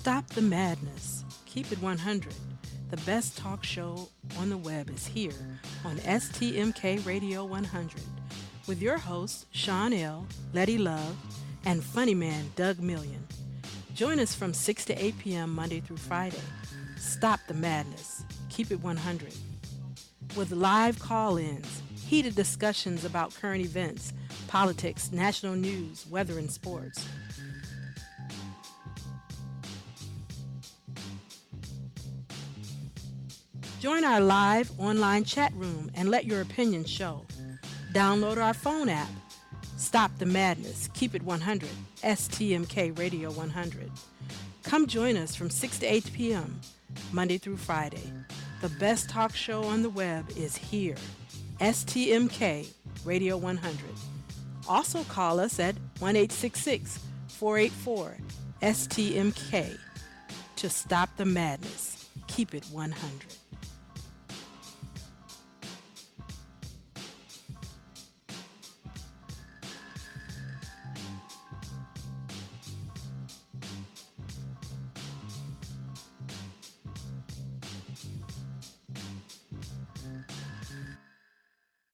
Stop the madness. Keep it 100. The best talk show on the web is here on STMK Radio 100 with your hosts Sean L., Letty Love, and funny man Doug Million. Join us from 6 to 8 p.m. Monday through Friday. Stop the madness. Keep it 100. With live call-ins, heated discussions about current events, politics, national news, weather, and sports. Join our live online chat room and let your opinion show. Download our phone app. Stop the madness. Keep it 100. STMK Radio 100. Come join us from 6 to 8 p.m. Monday through Friday. The best talk show on the web is here. STMK Radio 100. Also call us at 1-866-484-STMK to stop the madness. Keep it 100.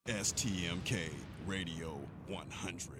STMK Radio 100.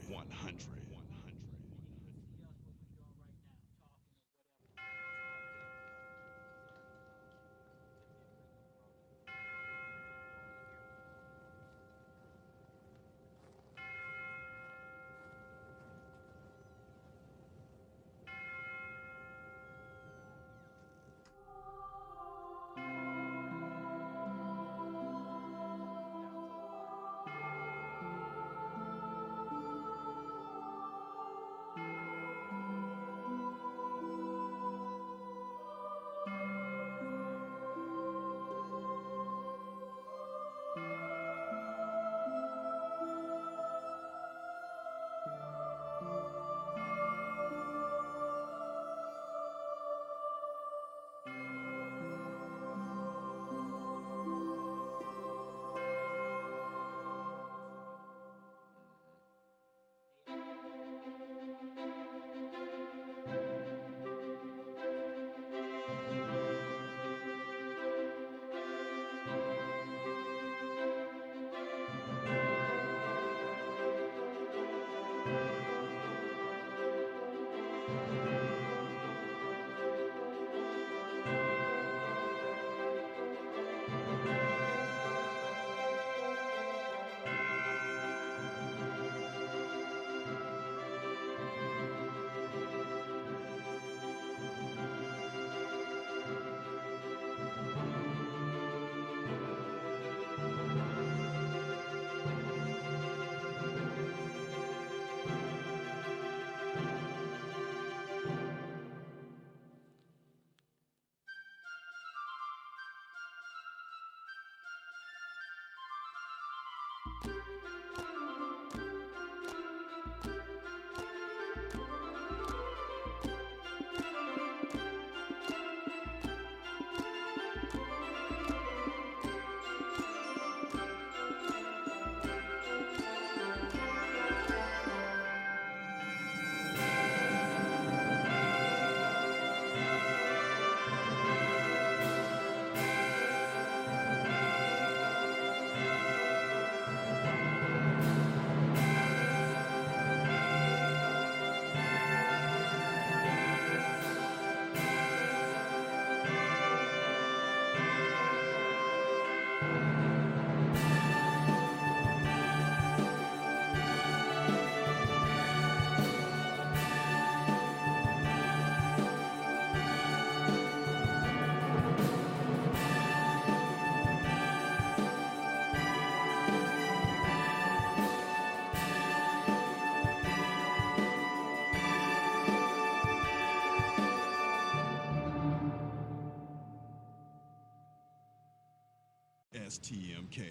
STMK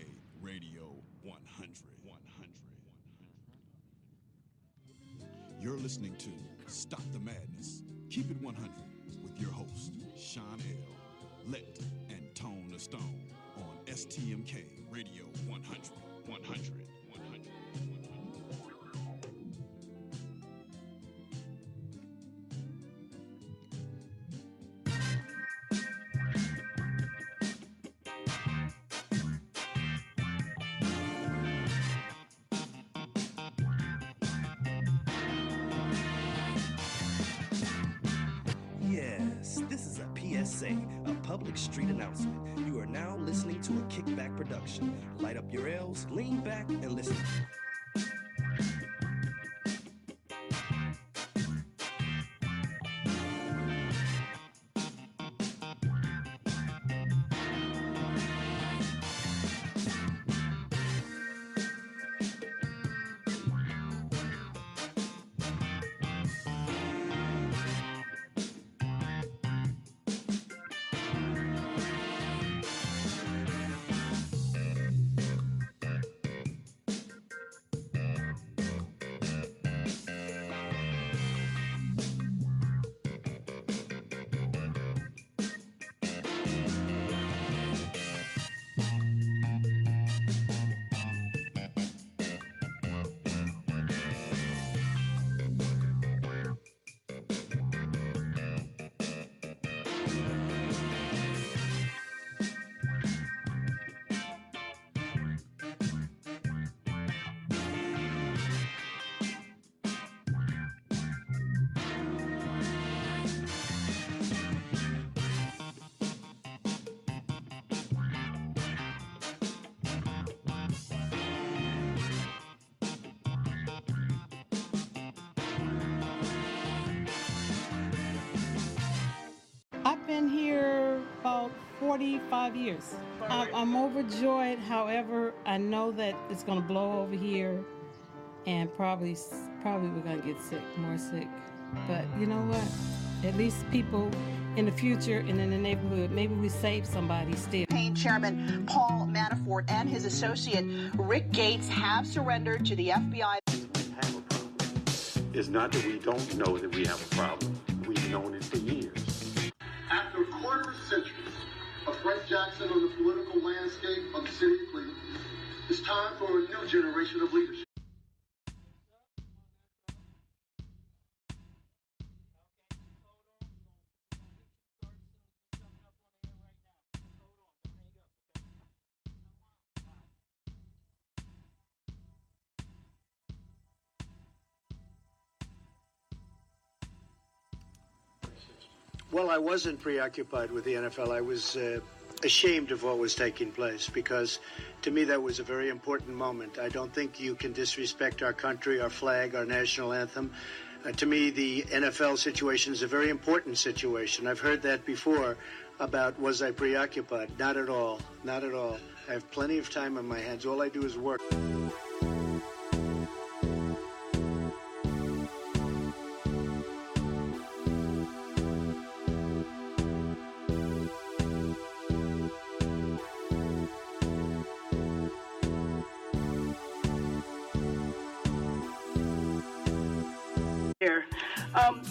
Radio 100. You're listening to Stop the Madness, Keep It 100 with your host, Sean L., Let, and Tone the Stone on STMK Radio 100. PSA, a public street announcement. You are now listening to a Kickback production. Light up your L's, lean back, and listen. I've been here about 45 years. I'm overjoyed. However, I know that it's going to blow over here, and probably we're going to get more sick. But you know what? At least people in the future and in the neighborhood, maybe we save somebody still. Chairman Paul Manafort and his associate Rick Gates have surrendered to the FBI. It's not that we don't know that we have a problem. We've known it for years. After a quarter of a century of Frank Jackson on the political landscape of the city of Cleveland, it's time for a new generation of leadership. Well, I wasn't preoccupied with the NFL. I was ashamed of what was taking place because, to me, that was a very important moment. I don't think you can disrespect our country, our flag, our national anthem. To me, the NFL situation is a very important situation. I've heard that before about was I preoccupied. Not at all. Not at all. I have plenty of time on my hands. All I do is work.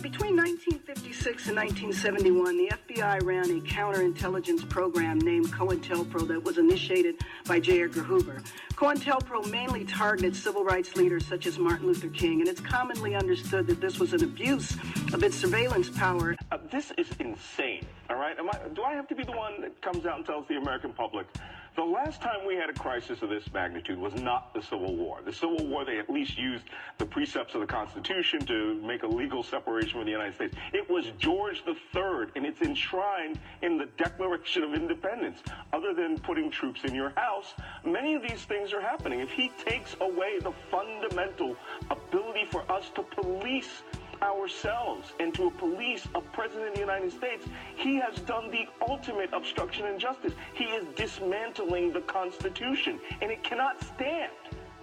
Between 1956 and 1971, the FBI ran a counterintelligence program named COINTELPRO that was initiated by J. Edgar Hoover. COINTELPRO mainly targeted civil rights leaders such as Martin Luther King, and it's commonly understood that this was an abuse of its surveillance power. This is insane, all right? Do I have to be the one that comes out and tells the American public the last time we had a crisis of this magnitude was not the Civil War? The Civil War, they at least used the precepts of the Constitution to make a legal separation from the United States. It was George III, and it's enshrined in the Declaration of Independence. Other than putting troops in your house, many of these things are happening. If he takes away the fundamental ability for us to police ourselves and to police a president of the United States, he has done the ultimate obstruction and justice. He is dismantling the Constitution, and it cannot stand.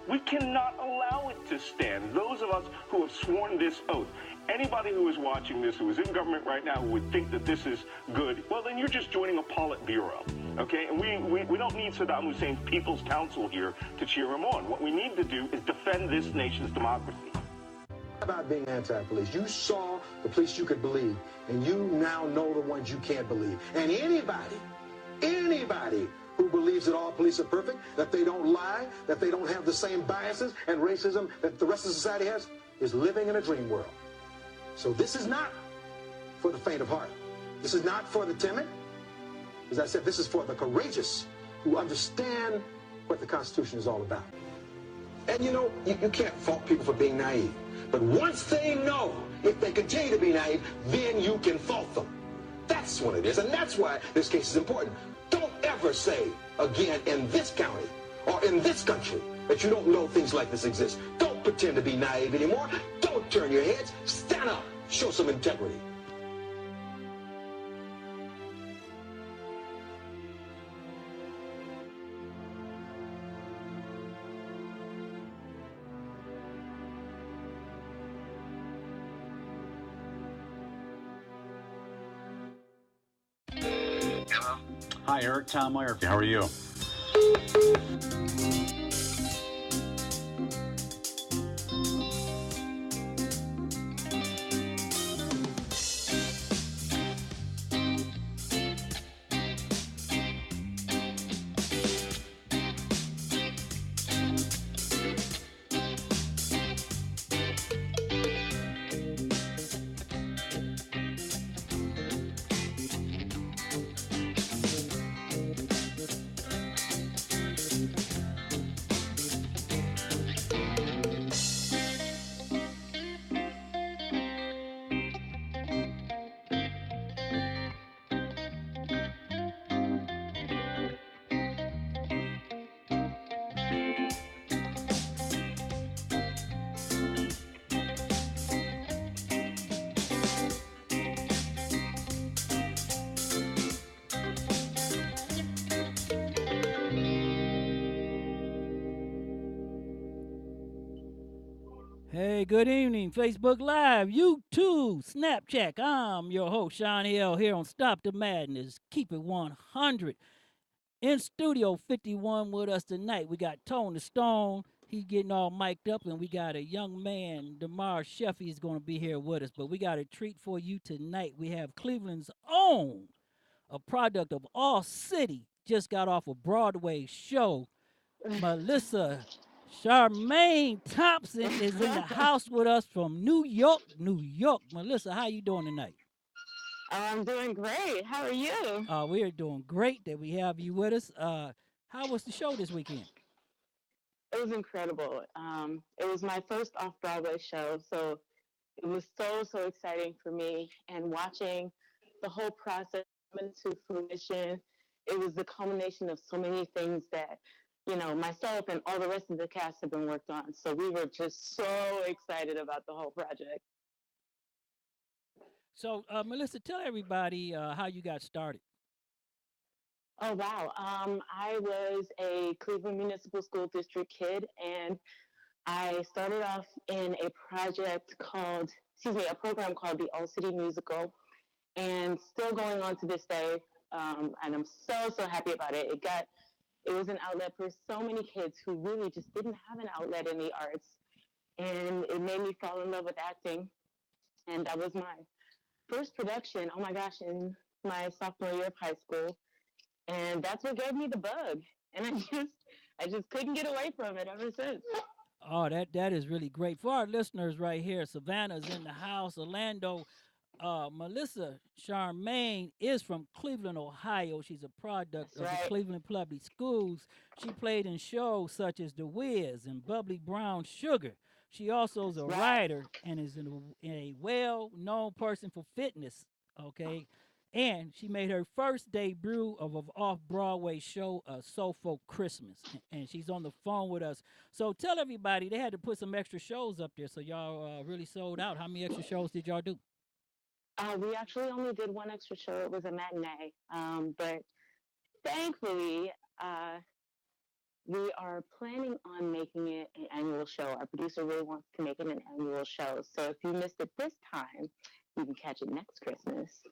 We cannot allow it to stand. Those of us who have sworn this oath, anybody who is watching this, who is in government right now, who would think that this is good, well, then you're just joining a Politburo, okay? And we don't need Saddam Hussein's People's Council here to cheer him on. What we need to do is defend this nation's democracy. About being anti-police. You saw the police you could believe, and you now know the ones you can't believe. And anybody who believes that all police are perfect, that they don't lie, that they don't have the same biases and racism that the rest of society has, is living in a dream world. So this is not for the faint of heart. This is not for the timid. As I said, this is for the courageous who understand what the Constitution is all about. And you know, you can't fault people for being naive. But once they know, if they continue to be naive, then you can fault them. That's what it is, and that's why this case is important. Don't ever say again in this county or in this country that you don't know things like this exist. Don't pretend to be naive anymore. Don't turn your heads. Stand up. Show some integrity. Hi, Eric. Tom Murphy. How are you? Hey, good evening, Facebook Live, YouTube, Snapchat. I'm your host, Sean L. here on Stop the Madness. Keep it 100. In Studio 51 with us tonight, we got Tone the Stone. He's getting all mic'd up, and we got a young man, Demar Sheffey, is going to be here with us. But we got a treat for you tonight. We have Cleveland's own, a product of All City, just got off a Broadway show. Missa Charmaine Thompson is in the house with us from New York, New York. Missa, how you doing tonight? I'm doing great. How are you? We are doing great that we have you with us. How was the show this weekend? It was incredible. It was my first off-Broadway show, so it was so exciting for me. And watching the whole process come into fruition, it was the culmination of so many things that, you know, myself and all the rest of the cast have been worked on. So we were just so excited about the whole project. So, Missa, tell everybody how you got started. Oh, wow. I was a Cleveland Municipal School District kid, and I started off in a program called the All City Musical, and still going on to this day. And I'm so happy about it. It was an outlet for so many kids who really just didn't have an outlet in the arts. And it made me fall in love with acting. And that was my first production, oh my gosh, in my sophomore year of high school. And that's what gave me the bug. And I just couldn't get away from it ever since. Oh, that is really great. For our listeners right here, Savannah's in the house, Orlando. Missa Charmaine is from Cleveland, Ohio. She's a product of the Cleveland Public Schools. She played in shows such as The Wiz and Bubbly Brown Sugar. She also is a writer and is a well-known person for fitness, okay? And she made her first debut of an off-Broadway show, A Soulful Christmas. And she's on the phone with us. So tell everybody, they had to put some extra shows up there, so y'all really sold out. How many extra shows did y'all do? We actually only did one extra show. It was a matinee. But thankfully, we are planning on making it an annual show. Our producer really wants to make it an annual show. So if you missed it this time, you can catch it next Christmas.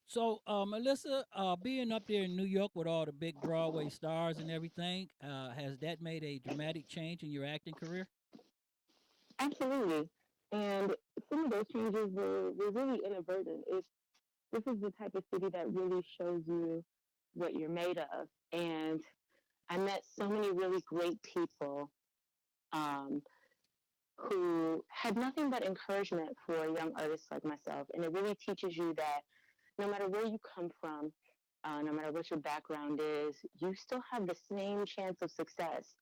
So, Missa, being up there in New York with all the big Broadway stars and everything, has that made a dramatic change in your acting career? Absolutely. And some of those changes were really inadvertent. This is the type of city that really shows you what you're made of. And I met so many really great people who had nothing but encouragement for young artists like myself. And it really teaches you that no matter where you come from, no matter what your background is, you still have the same chance of success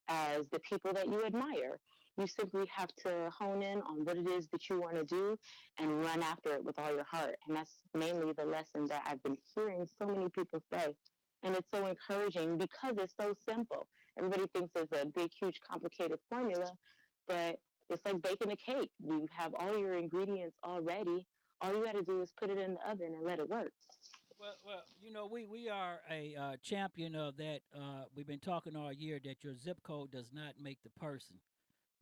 as the people that you admire. You simply have to hone in on what it is that you want to do and run after it with all your heart. And that's mainly the lesson that I've been hearing so many people say. And it's so encouraging because it's so simple. Everybody thinks it's a big, huge, complicated formula, but it's like baking a cake. You have all your ingredients already. All you got to do is put it in the oven and let it work. Well, you know, we are a champion of that. We've been talking all year that your zip code does not make the person.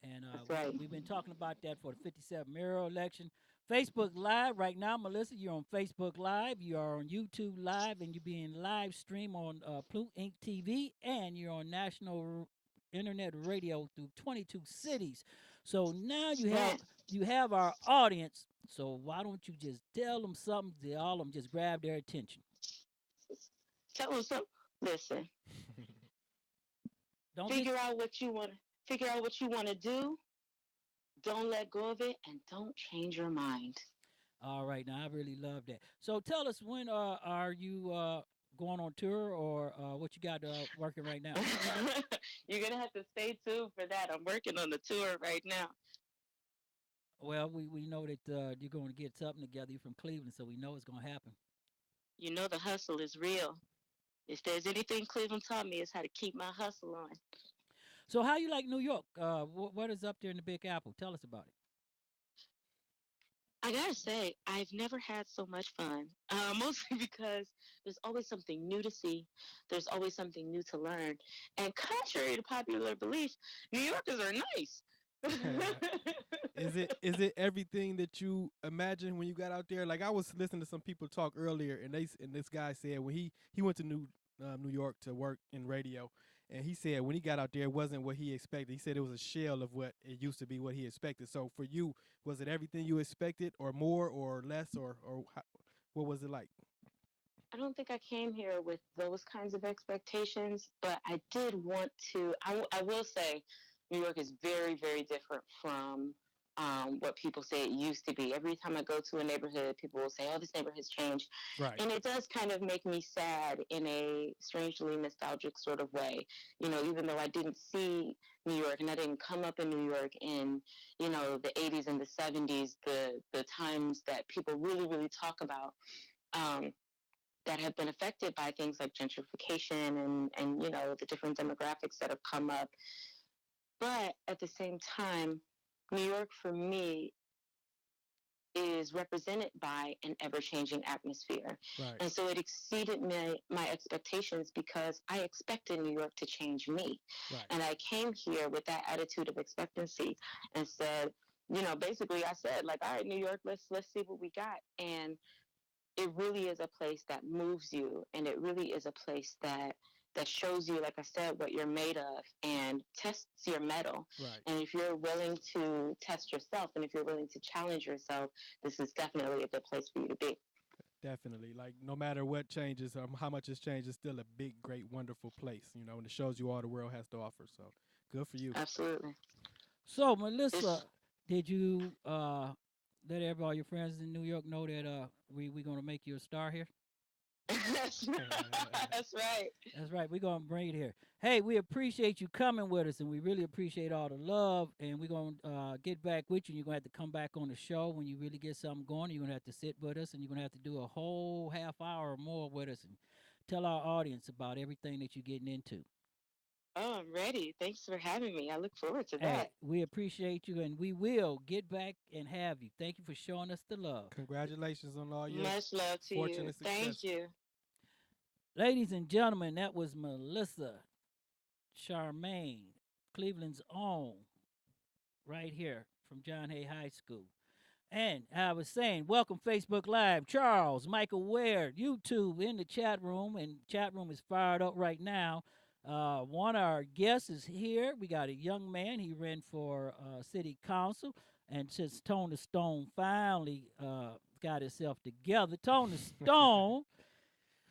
And That's right. we've been talking about that for the 57 mayoral election. Facebook Live right now, Melissa, you're on Facebook Live, you are on YouTube Live, and you're being live streamed on PLUT Inc. TV, and you're on national internet radio through 22 cities. So now you have our audience. So why don't you just tell them something? They all of them just grab their attention. Tell them something. Listen. Don't figure out what you want. Figure out what you want to do. Don't let go of it, and don't change your mind. All right, now I really love that. So tell us, when are you going on tour, or what you got working right now? You're gonna have to stay tuned for that. I'm working on the tour right now. Well, we know that you're going to get something together. You're from Cleveland, so we know it's going to happen. You know the hustle is real. If there's anything Cleveland taught me, is how to keep my hustle on. So how you like New York? What is up there in the Big Apple? Tell us about it. I gotta say, I've never had so much fun. Mostly because there's always something new to see. There's always something new to learn. And contrary to popular belief, New Yorkers are nice. Is it everything that you imagined when you got out there? Like, I was listening to some people talk earlier, and this guy said when he went to New York to work in radio, and he said when he got out there, it wasn't what he expected. He said it was a shell of what it used to be, what he expected. So for you, was it everything you expected, or more, or less, or how, what was it like? I don't think I came here with those kinds of expectations, but I did want to. I will say, New York is very, very different from what people say it used to be. Every time I go to a neighborhood, people will say, "Oh, this neighborhood's changed," right. And it does kind of make me sad in a strangely nostalgic sort of way. You know, even though I didn't see New York and I didn't come up in New York in, you know, the 80s and the 70s, the times that people really, really talk about. That have been affected by things like gentrification and you know, the different demographics that have come up. But at the same time, New York for me is represented by an ever-changing atmosphere. Right. And so it exceeded my expectations because I expected New York to change me. Right. And I came here with that attitude of expectancy and said, you know, basically I said, like, all right, New York, let's see what we got. And it really is a place that moves you, and it really is a place that shows you, like I said, what you're made of and tests your mettle. Right. And if you're willing to test yourself and if you're willing to challenge yourself, this is definitely a good place for you to be. Definitely. Like, no matter what changes, how much it's changed, it's still a big, great, wonderful place, you know, and it shows you all the world has to offer. So good for you. Absolutely. So, Melissa, did you let all your friends in New York know that we're going to make you a star here? That's right. That's right. We're going to bring it here. Hey, we appreciate you coming with us, and we really appreciate all the love, and we're going to get back with you. You're going to have to come back on the show when you really get something going. You're going to have to sit with us, and you're going to have to do a whole half hour or more with us and tell our audience about everything that you're getting into. Oh, I'm ready. Thanks for having me. I look forward to Hey, that. we appreciate you, and we will get back and have you. Thank you for showing us the love. Congratulations on all your much love to you. Success. Thank you. Ladies and gentlemen, that was Melissa Charmaine, Cleveland's own, right here from John Hay High School. And I was saying, welcome Facebook Live, Charles, Michael Ware, YouTube in the chat room, and chat room is fired up right now. One of our guests is here. We got a young man. He ran for city council, and since Tony Stone finally got himself together, Tony Stone,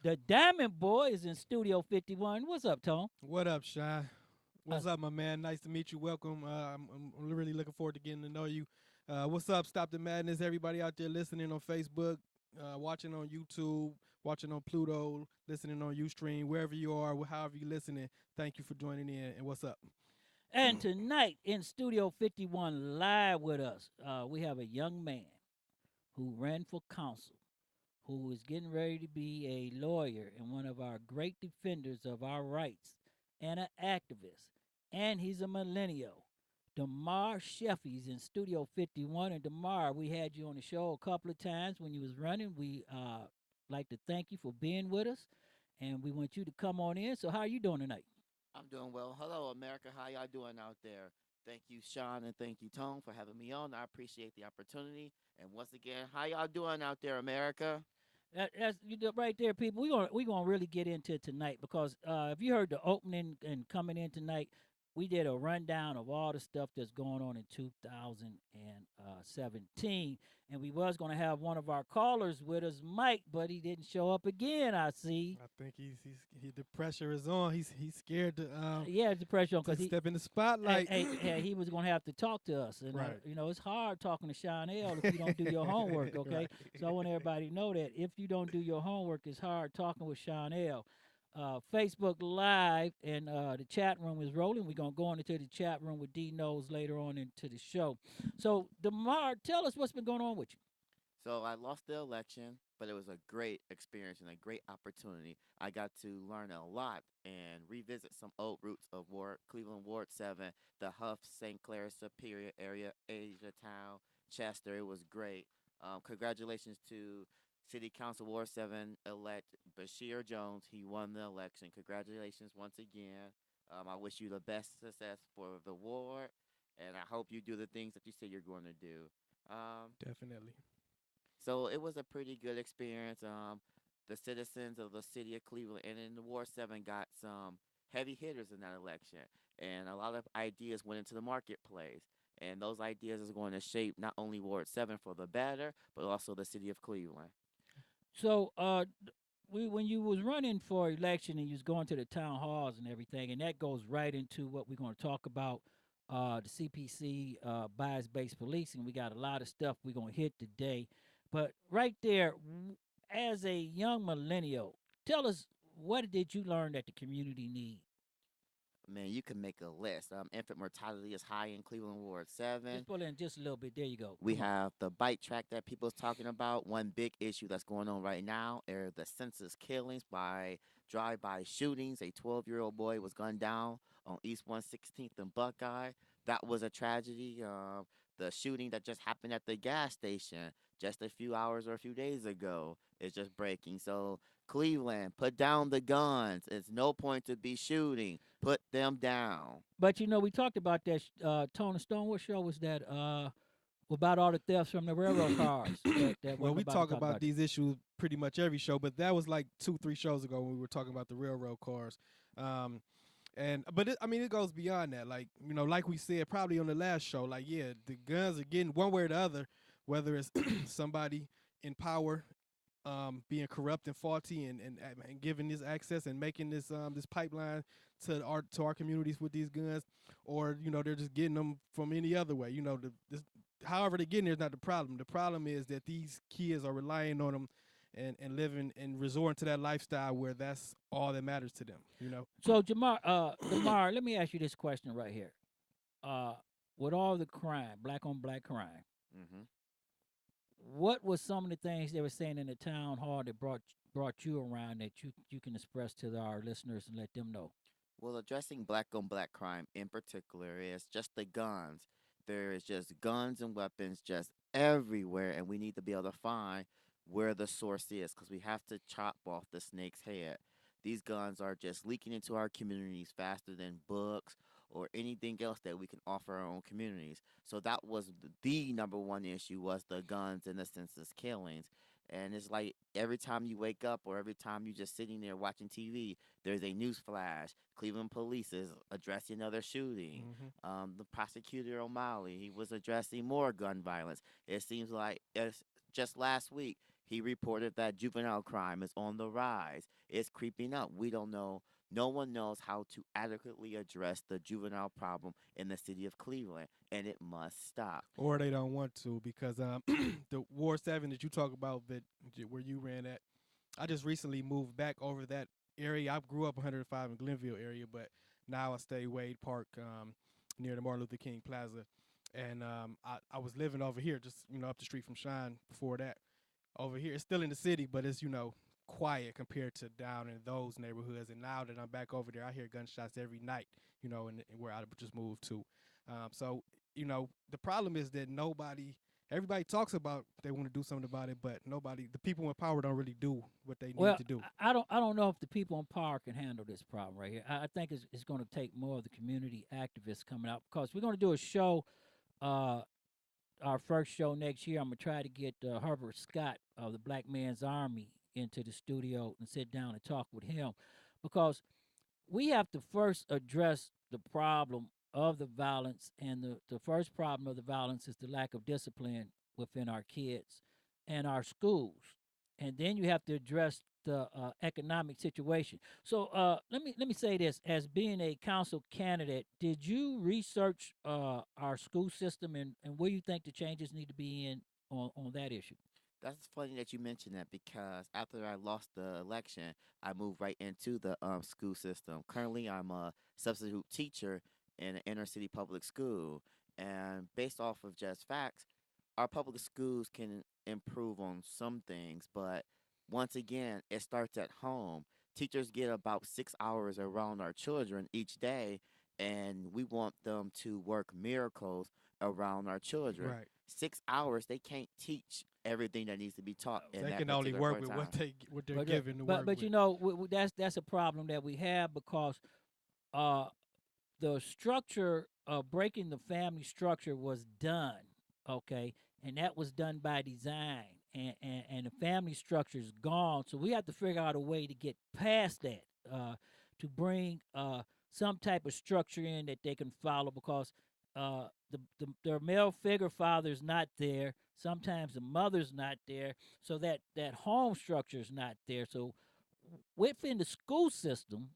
the Diamond Boy, is in Studio 51. What's up, Tone? What up, Shy? What's up, my man? Nice to meet you. Welcome. I'm really looking forward to getting to know you. What's up, Stop the Madness? Everybody out there listening on Facebook, watching on YouTube, watching on Pluto, listening on Ustream, wherever you are, however you're listening, thank you for joining in. And what's up? And tonight in Studio 51 live with us, we have a young man who ran for council, who is getting ready to be a lawyer and one of our great defenders of our rights and an activist. And he's a millennial. Demar Sheffey's in Studio 51. And Demar, we had you on the show a couple of times when you was running. We like to thank you for being with us. And we want you to come on in. So how are you doing tonight? I'm doing well. Hello, America. How y'all doing out there? Thank you, Sean, and thank you, Tone, for having me on. I appreciate the opportunity. And once again, how y'all doing out there, America? That's right there, people. We gonna really get into it tonight because if you heard the opening and coming in tonight, we did a rundown of all the stuff that's going on in 2017, and we was gonna have one of our callers with us, Mike, but he didn't show up again. I see. I think the pressure is on. He's scared to yeah, the pressure on because he step in the spotlight. He was gonna have to talk to us, and right. It's hard talking to Sean L if you don't do your homework. Okay, right. So I want everybody to know that if you don't do your homework, it's hard talking with Sean L. Facebook Live and the chat room is rolling. We're going to go into the chat room with D Knows later on into the show. So, Demar, tell us what's been going on with you. So I lost the election, but it was a great experience and a great opportunity. I got to learn a lot and revisit some old roots of Cleveland Ward 7, the Huff, St. Clair, Superior area, Asia Town, Chester. It was great. Congratulations to City Council Ward 7 elect Bashir Jones. He won the election. Congratulations once again. I wish you the best success for the ward, and I hope you do the things that you say you're going to do. Definitely. So it was a pretty good experience. The citizens of the city of Cleveland and in the Ward 7 got some heavy hitters in that election, and a lot of ideas went into the marketplace. And those ideas is going to shape not only Ward 7 for the better, but also the city of Cleveland. So, when you was running for election and you was going to the town halls and everything, and that goes right into what we're going to talk about, the CPC bias-based policing. We got a lot of stuff we're going to hit today. But right there, as a young millennial, tell us, what did you learn that the community needs? Man, you can make a list. Infant mortality is high in Cleveland Ward 7. Just pull in just a little bit. There you go. We have the bike track that people's talking about. One big issue that's going on right now are the senseless killings by drive-by shootings. A 12-year-old boy was gunned down on East 116th and Buckeye. That was a tragedy. The shooting that just happened at the gas station just a few hours or a few days ago is just breaking. So Cleveland, put down the guns. It's no point to be shooting. Put them down. But we talked about that. Tone Stone, what show was that? About all the thefts from the railroad cars. Well, we talk about these issues pretty much every show, but that was like 2-3 shows ago when we were talking about the railroad cars. But it goes beyond that. Like, like we said probably on the last show, like, yeah, the guns are getting one way or the other, whether it's somebody in power being corrupt and faulty and giving this access and making this pipeline to our communities with these guns, or they're just getting them from any other way. However they're getting there is not the problem. The problem is that these kids are relying on them and living and resorting to that lifestyle where that's all that matters to them. So Demar, let me ask you this question right here. With all the crime, black on black crime. Mm-hmm. What was some of the things they were saying in the town hall that brought you around that you can express to our listeners and let them know? Well, addressing black on black crime in particular is just the guns. There is just guns and weapons just everywhere, and we need to be able to find where the source is, because we have to chop off the snake's head. These guns are just leaking into our communities faster than books or anything else that we can offer our own communities. So that was the number one issue, was the guns and the senseless killings. And it's like every time you wake up or every time you're just sitting there watching TV, there's a news flash. Cleveland police is addressing another shooting. Mm-hmm. The prosecutor O'Malley, he was addressing more gun violence. It seems like just last week, he reported that juvenile crime is on the rise. It's creeping up. We don't know. No one knows how to adequately address the juvenile problem in the city of Cleveland, and it must stop. Or they don't want to, because the Ward 7 that you talk about, that where you ran at, I just recently moved back over that area. I grew up 105 in Glenville area, but now I stay Wade Park, near the Martin Luther King Plaza, and I was living over here, just up the street from Shine. Before that, over here, it's still in the city, but it's quiet compared to down in those neighborhoods. And now that I'm back over there, I hear gunshots every night. And where I just moved to. So the problem is that everybody talks about they want to do something about it, but the people in power don't really do what they need Well, to do. I don't know if the people in power can handle this problem right here. I think it's going to take more of the community activists coming out, because we're going to do a show, our first show next year. I'm going to try to get Herbert Scott of the Black Man's Army into the studio and sit down and talk with him, because we have to first address the problem of the violence, and the first problem of the violence is the lack of discipline within our kids and our schools. And then you have to address the economic situation. So let me say this: as being a council candidate, did you research our school system, and where you think the changes need to be in on that issue? That's funny that you mentioned that because after I lost the election, I moved right into the school system. Currently, I'm a substitute teacher in an inner city public school, and based off of just facts, our public schools can improve on some things, but once again, it starts at home. Teachers get about 6 hours around our children each day, and we want them to work miracles around our children. Right. 6 hours, they can't teach everything that needs to be taught in They that can only particular work point with in what time. they're But given to but work but with. that's a problem that we have, because uh the structure of breaking the family structure was done, okay, and that was done by design, and the family structure is gone. So we have to figure out a way to get past that, to bring some type of structure in that they can follow, because their male figure father is not there. Sometimes the mother's not there, so that home structure is not there. So within the school system,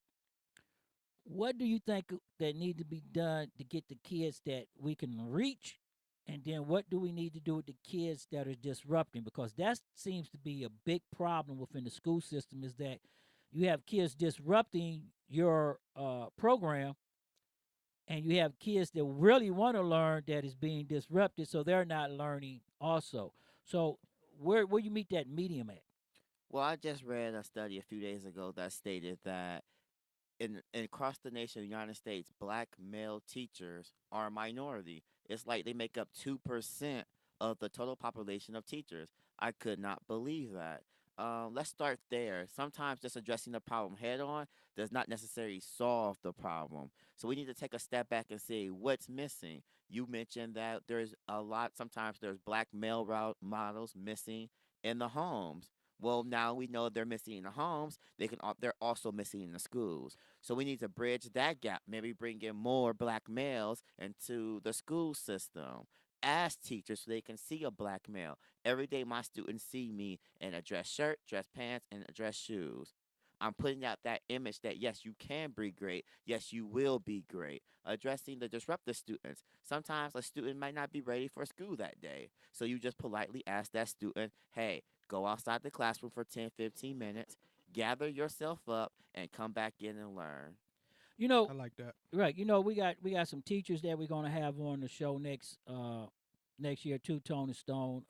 what do you think that need to be done to get the kids that we can reach, and then what do we need to do with the kids that are disrupting? Because that seems to be a big problem within the school system, is that you have kids disrupting your program, and you have kids that really want to learn that is being disrupted, so they're not learning also. So where you meet that medium at? Well, I just read a study a few days ago that stated that in across the nation of the United States, black male teachers are a minority. It's like they make up 2% of the total population of teachers. I could not believe that. Let's start there. Sometimes just addressing the problem head on does not necessarily solve the problem. So we need to take a step back and say what's missing. You mentioned that there's a lot, sometimes there's black male models missing in the homes. Well, now we know they're missing in the homes. They're also missing in the schools. So we need to bridge that gap. Maybe bring in more black males into the school system as teachers so they can see a black male. Every day my students see me in a dress shirt, dress pants, and a dress shoes. I'm putting out that image that yes, you can be great. Yes, you will be great. Addressing the disruptive students. Sometimes a student might not be ready for school that day. So you just politely ask that student, hey, go outside the classroom for 10, 15 minutes, gather yourself up, and come back in and learn. You know, I like that. right? We got some teachers that we're gonna have on the show next year too. Tone and Stone.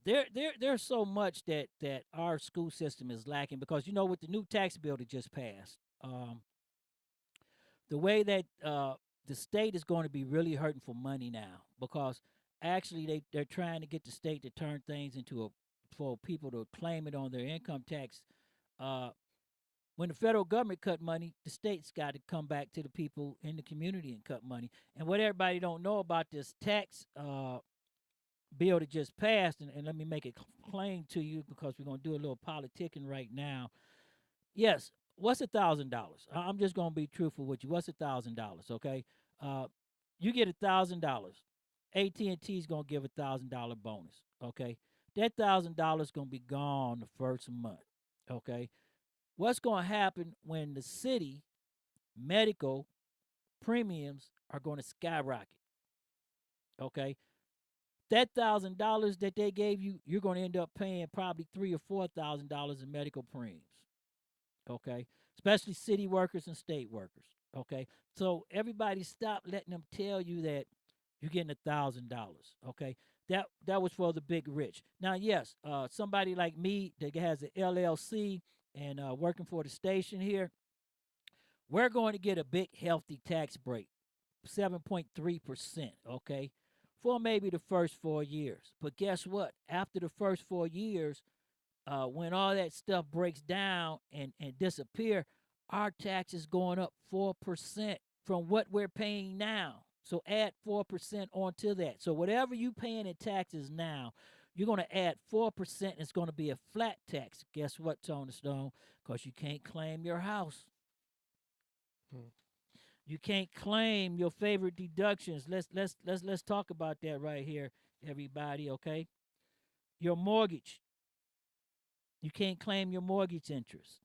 There's so much that our school system is lacking, because with the new tax bill that just passed, the way that the state is going to be really hurting for money now, because actually they're trying to get the state to turn things into a for people to claim it on their income tax. Uh, when the federal government cut money, the states got to come back to the people in the community and cut money. And what everybody don't know about this tax bill that just passed, and let me make it plain to you, because we're going to do a little politicking right now. Yes, what's $1,000? I'm just going to be truthful with you. What's $1,000? Okay, uh, you get $1,000. AT&T is going to give $1,000 bonus. Okay, that $1,000 going to be gone the first month. Okay, what's going to happen when the city medical premiums are going to skyrocket? Okay, that $1,000 that they gave you, you're going to end up paying probably $3,000 or $4,000 in medical premiums. Okay, especially city workers and state workers. Okay, so everybody stop letting them tell you that you're getting $1,000. Okay, that was for the big rich. Now, yes, somebody like me that has an LLC and working for the station here, we're going to get a big healthy tax break, 7.3%. Okay, for maybe the first 4 years. But guess what? After the first 4 years, when all that stuff breaks down and disappear, our taxes going up 4% from what we're paying now. So add 4% onto that. So whatever you paying in taxes now, you're going to add 4%. And it's going to be a flat tax. Guess what, Tony Stone? Because you can't claim your house. You can't claim your favorite deductions. Let's talk about that right here, everybody. Okay, your mortgage. You can't claim your mortgage interest.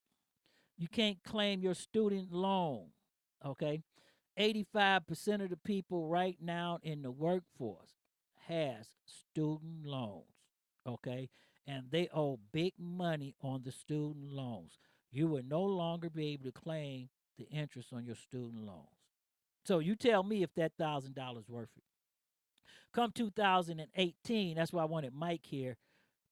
You can't claim your student loan. Okay, 85% of the people right now in the workforce has student loans. Okay, and they owe big money on the student loans. You will no longer be able to claim the interest on your student loans. So you tell me if that $1,000 worth it. Come 2018, that's why I wanted Mike here.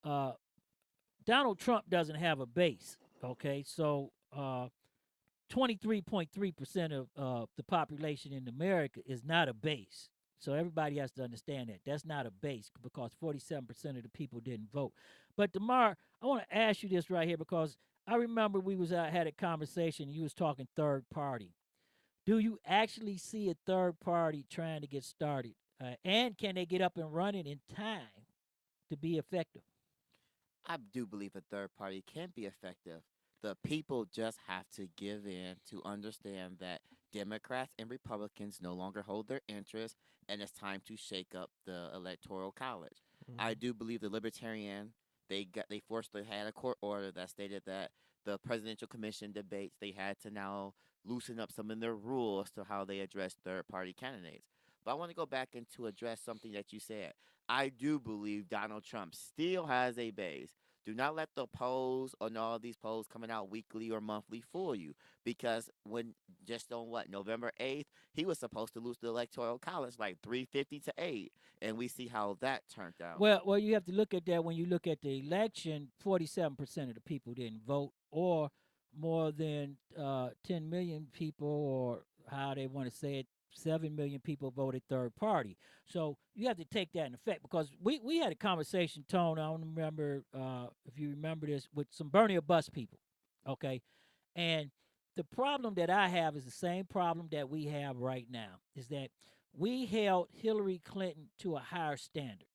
Donald Trump doesn't have a base. Okay, so 23.3% of the population in America is not a base. So everybody has to understand that that's not a base because 47% of the people didn't vote. But Demar, I want to ask you this right here because I remember we was had a conversation. You was talking third party. Do you actually see a third party trying to get started, and can they get up and running in time to be effective? I do believe a third party can be effective. The people just have to give in to understand that Democrats and Republicans no longer hold their interests, and it's time to shake up the electoral college. I do believe the Libertarian they forced they had a court order that stated that the presidential commission debates they had to now loosen up some of their rules to how they address third party candidates. But I want to go back and to address something that you said. I do believe Donald Trump still has a base. Do not let the polls or all these polls coming out weekly or monthly fool you. Because when just on what November 8th, he was supposed to lose the electoral college like 350 to 8, and we see how that turned out. Well, you have to look at that when you look at the election. 47% of the people didn't vote, or more than 10 million people, or how they want to say it, 7 million people voted third party. So you have to take that in effect because we had a conversation, Tone. I don't remember if you remember this with some Bernie or bus people. Okay, and the problem that I have is the same problem that we have right now is that we held Hillary Clinton to a higher standard,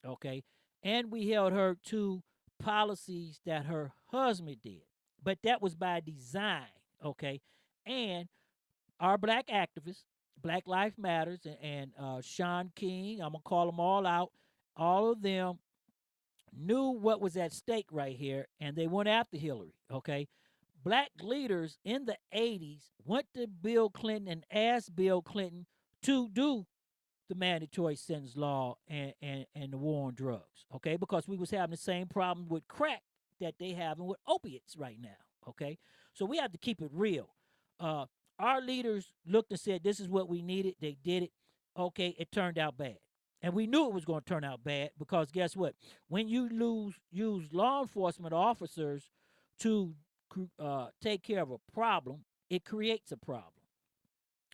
okay? And we held her to policies that her husband did. But that was by design, okay? And our black activists, Black Lives Matters, and Sean King, I'm going to call them all out, all of them knew what was at stake right here, and they went after Hillary, okay? Black leaders in the 80s went to Bill Clinton and asked Bill Clinton to do the mandatory sentence law and the war on drugs, okay? Because we was having the same problem with crack that they having with opiates right now, okay? So we have to keep it real. Our leaders looked and said, this is what we needed. They did it. Okay, it turned out bad. And we knew it was going to turn out bad because guess what? When you use law enforcement officers to take care of a problem, it creates a problem,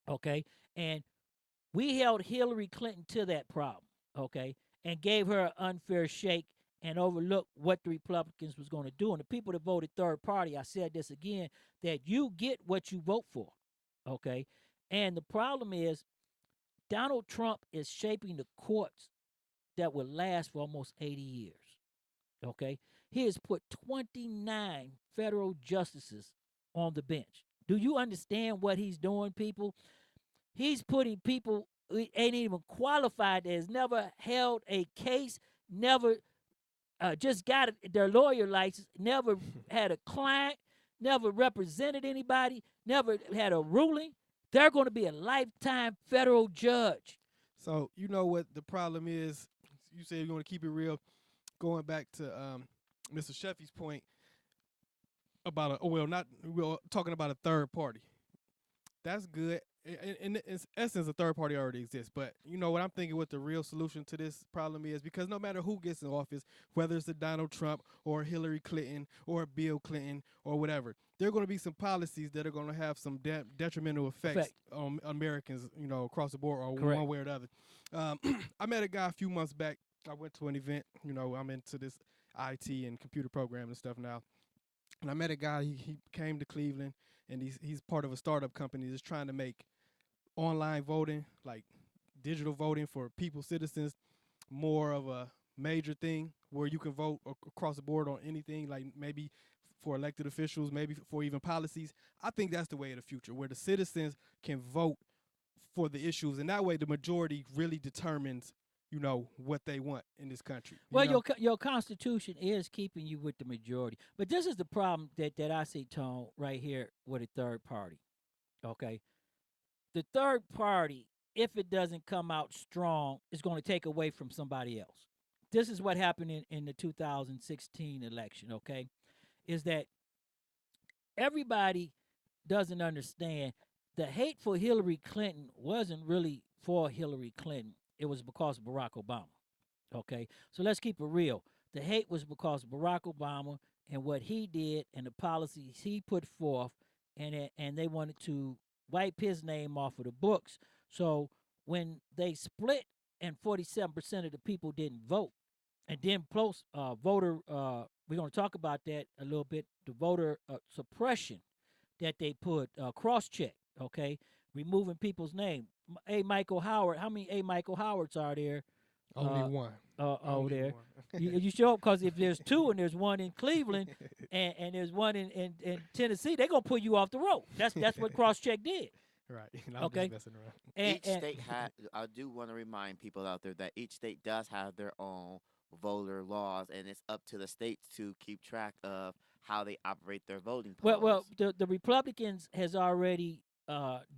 okay? And we held Hillary Clinton to that problem, okay, and gave her an unfair shake and overlooked what the Republicans was going to do. And the people that voted third party, I said this again, that you get what you vote for, okay? And the problem is Donald Trump is shaping the courts that will last for almost 80 years, okay? He has put 29 federal justices on the bench. Do you understand what he's doing, people? He's putting people who ain't even qualified, that has never held a case, never just got their lawyer license, never had a client, never represented anybody, never had a ruling. They're going to be a lifetime federal judge. So you know what the problem is? You say you're going to keep it real. Going back to Mr. Sheffey's point about talking about a third party. That's good in essence, a third party already exists. But you know what I'm thinking, what the real solution to this problem is, because no matter who gets in office, whether it's a Donald Trump or Hillary Clinton or Bill Clinton or whatever, there are going to be some policies that are going to have some detrimental effects on Americans, you know, across the board, or Correct. one way or the other. I met a guy a few months back. I went to an event. You know, I'm into this IT and computer programming and stuff now. And I met a guy. He came to Cleveland, and he's part of a startup company that's trying to make online voting, like digital voting for people, citizens, more of a major thing where you can vote across the board on anything, like maybe for elected officials, maybe for even policies. I think that's the way of the future, where the citizens can vote for the issues, and that way the majority really determines, you know, what they want in this country. Well, your Constitution is keeping you with the majority. But this is the problem that I see, Tone, right here with a third party. Okay? The third party, if it doesn't come out strong, is going to take away from somebody else. This is what happened in the 2016 election, okay? Is that everybody doesn't understand the hate for Hillary Clinton wasn't really for Hillary Clinton. It was because of Barack Obama. Okay, so let's keep it real. The hate was because of Barack Obama and what he did and the policies he put forth, and they wanted to wipe his name off of the books. So when they split and 47% of the people didn't vote, and then plus voter, we're going to talk about that a little bit. The voter suppression that they put cross check. Okay, removing people's name. A. Michael Howard. How many A. Michael Howards are there? Only one. Over there. You sure? Because if there's two and there's one in Cleveland and there's one in Tennessee, they're going to pull you off the road. That's what cross-check did. Right. Okay. Just messing around. Each state I do want to remind people out there that each state does have their own voter laws, and it's up to the states to keep track of how they operate their voting polls. Well, the Republicans has already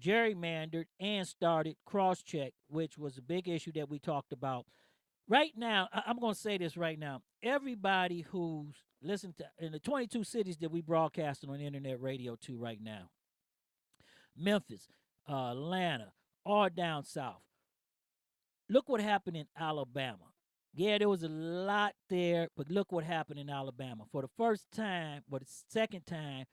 gerrymandered and started cross-check, which was a big issue that we talked about. Right now, I'm going to say this right now. Everybody who's listened to in the 22 cities that we broadcasting on internet radio to right now, Memphis, Atlanta, all down south. Look what happened in Alabama. Yeah, there was a lot there, but look what happened in Alabama. For the first time, or the second time,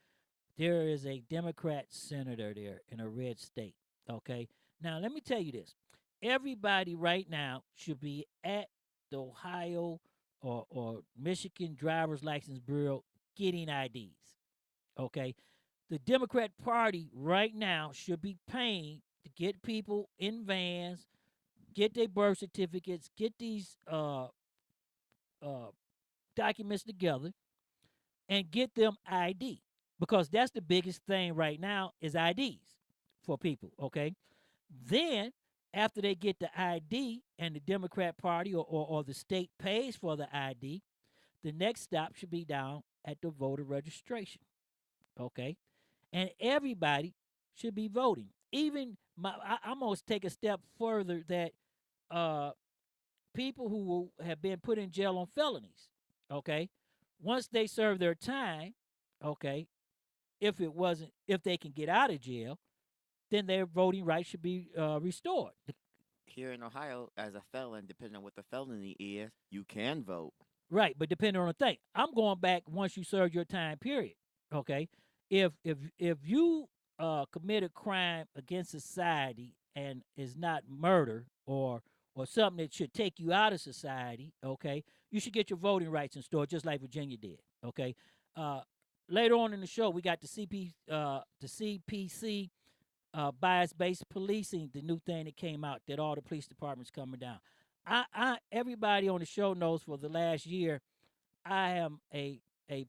there is a Democrat senator there in a red state. Okay? Now, let me tell you this. Everybody right now should be at the Ohio or Michigan Driver's License Bureau getting IDs. Okay? The Democrat Party right now should be paying to get people in vans, get their birth certificates, get these documents together, and get them ID. Because that's the biggest thing right now is IDs for people, okay? Then, after they get the ID and the Democrat Party or the state pays for the ID, the next stop should be down at the voter registration, okay? And everybody should be voting. Even, I'm going to take a step further that people who have been put in jail on felonies, okay, once they serve their time, okay, if they can get out of jail, then their voting rights should be restored. Here in Ohio, as a felon, depending on what the felony is, you can vote. Right, but depending on the thing, I'm going back once you serve your time period. Okay, if you commit a crime against society and is not murder or something that should take you out of society, okay, you should get your voting rights restored just like Virginia did. Okay, later on in the show, we got the CPC Bias Policing, the new thing that came out that all the police departments coming down. Everybody on the show knows for the last year, I am a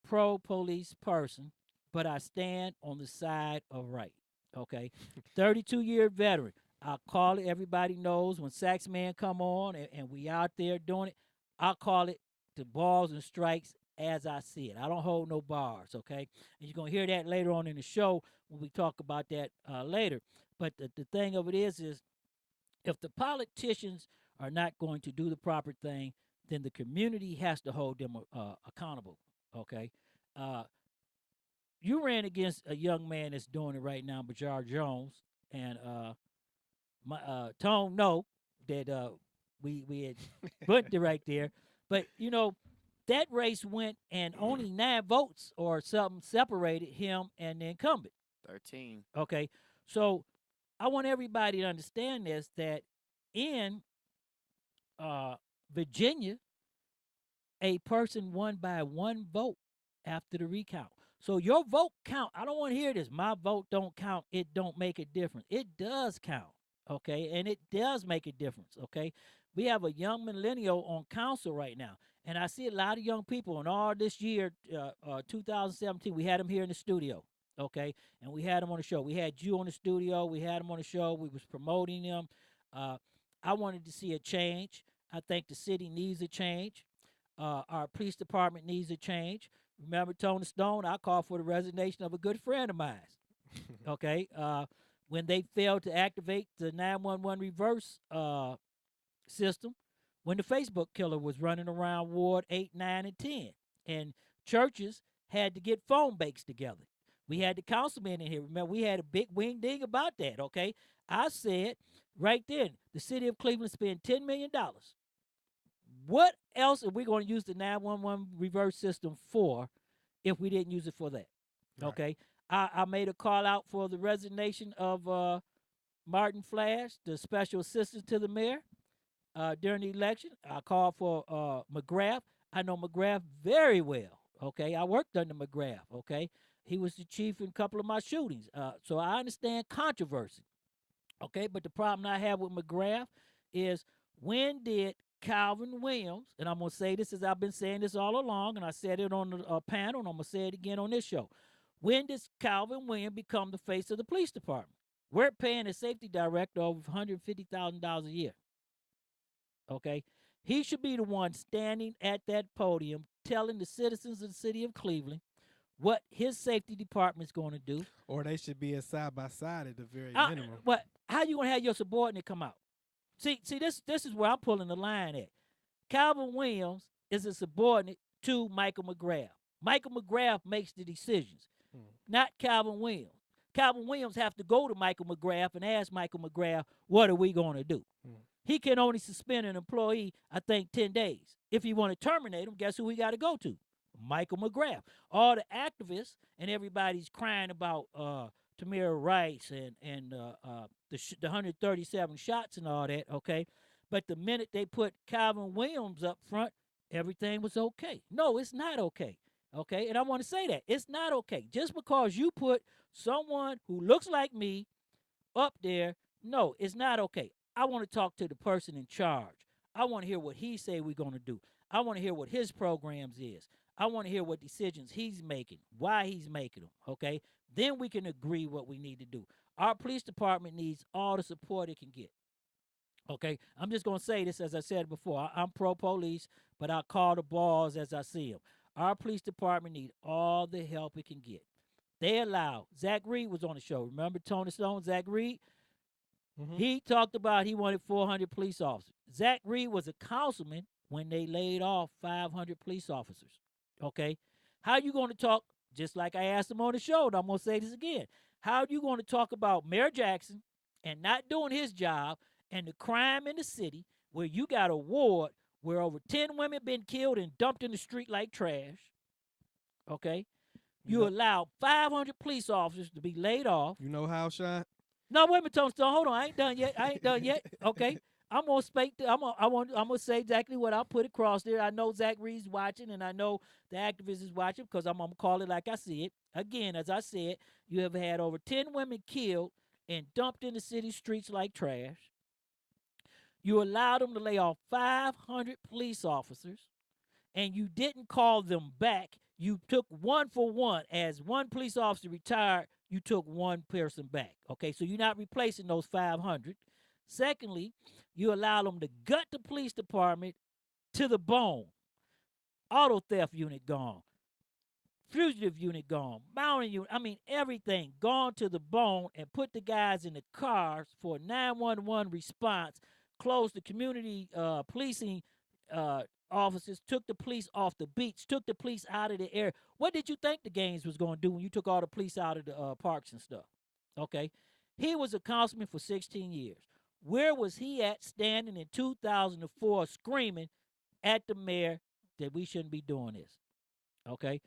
pro-police person, but I stand on the side of right, okay? 32-year veteran. I'll call it, everybody knows, when Saxman come on and we out there doing it, I'll call it the balls and strikes as I see it. I don't hold no bars, okay? And you're going to hear that later on in the show when we talk about that later. But the thing of it is if the politicians are not going to do the proper thing, then the community has to hold them accountable, okay? You ran against a young man that's doing it right now, Bajar Jones, and my Tone know that we had put it right there. But that race went and only 9 votes or something separated him and the incumbent. 13. Okay, so I want everybody to understand this, that in Virginia, a person won by 1 vote after the recount. So your vote count. I don't want to hear this. My vote don't count. It don't make a difference. It does count. Okay, and it does make a difference. Okay, we have a young millennial on council right now, and I see a lot of young people. And all this year, 2017, we had them here in the studio. Okay, and we had them on the show. We had you on the studio. We had them on the show. We was promoting them. I wanted to see a change. I think the city needs a change. Our police department needs a change. Remember Tony Stone? I called for the resignation of a good friend of mine. Okay, when they failed to activate the 911 reverse system, when the Facebook killer was running around Ward 8, 9, and 10, and churches had to get phone banks together. We had the councilman in here. Remember, we had a big wing ding about that. Okay, I said right then, the city of Cleveland spent $10 million. What else are we going to use the 911 reverse system for if we didn't use it for that? Right. Okay. I made a call out for the resignation of Martin Flash, the special assistant to the mayor, during the election. I called for McGrath. I know McGrath very well. Okay. I worked under McGrath. Okay. He was the chief in a couple of my shootings. So I understand controversy. Okay. But the problem I have with McGrath is, when did Calvin Williams, and I'm going to say this as I've been saying this all along, and I said it on the panel, and I'm going to say it again on this show. When does Calvin Williams become the face of the police department? We're paying a safety director over $150,000 a year. Okay? He should be the one standing at that podium telling the citizens of the city of Cleveland what his safety department is going to do. Or they should be a side by side at the very minimum. But how you going to have your subordinate come out? See, this is where I'm pulling the line at. Calvin Williams is a subordinate to Michael McGrath. Michael McGrath makes the decisions, not Calvin Williams. Calvin Williams have to go to Michael McGrath and ask Michael McGrath, what are we going to do? He can only suspend an employee, I think, 10 days. If you want to terminate him, guess who we got to go to? Michael McGrath. All the activists and everybody's crying about Tamir Rice and the 137 shots and all that, okay? But the minute they put Calvin Williams up front, everything was okay. No, it's not okay, okay? And I want to say that. It's not okay. Just because you put someone who looks like me up there, no, it's not okay. I want to talk to the person in charge. I want to hear what he say we're going to do. I want to hear what his programs is. I want to hear what decisions he's making, why he's making them, okay? Then we can agree what we need to do. Our police department needs all the support it can get, okay? I'm just going to say this, as I said before. I'm pro-police, but I call the balls as I see them. Our police department needs all the help it can get. They allow, Zach Reed was on the show. Remember Tony Stone, Zach Reed? He talked about he wanted 400 police officers. Zach Reed was a councilman when they laid off 500 police officers, okay? How you going to talk, just like I asked him on the show, and I'm going to say this again, how are you going to talk about Mayor Jackson and not doing his job and the crime in the city where you got a ward where over 10 women been killed and dumped in the street like trash, okay? You allow 500 police officers to be laid off. You know how, Sean? No, wait a minute, Tony Stone. Hold on, I ain't done yet. Okay, I'm gonna speak. I'm gonna say exactly what I put across there. I know Zach Reed's watching, and I know the activist is watching because I'm gonna call it like I see it. Again, as I said, you have had over 10 women killed and dumped in the city streets like trash. You allowed them to lay off 500 police officers, and you didn't call them back. You took one for one. As one police officer retired, you took one person back. Okay, so you're not replacing those 500. Secondly, you allow them to gut the police department to the bone. Auto theft unit gone. Fugitive unit gone. Mounting unit, I mean, everything gone to the bone, and put the guys in the cars for a 911 response, closed the community policing officers, took the police off the beach, took the police out of the air. What did you think the games was going to do when you took all the police out of the parks and stuff? Okay. He was a councilman for 16 years. Where was he at standing in 2004 screaming at the mayor that we shouldn't be doing this? Okay.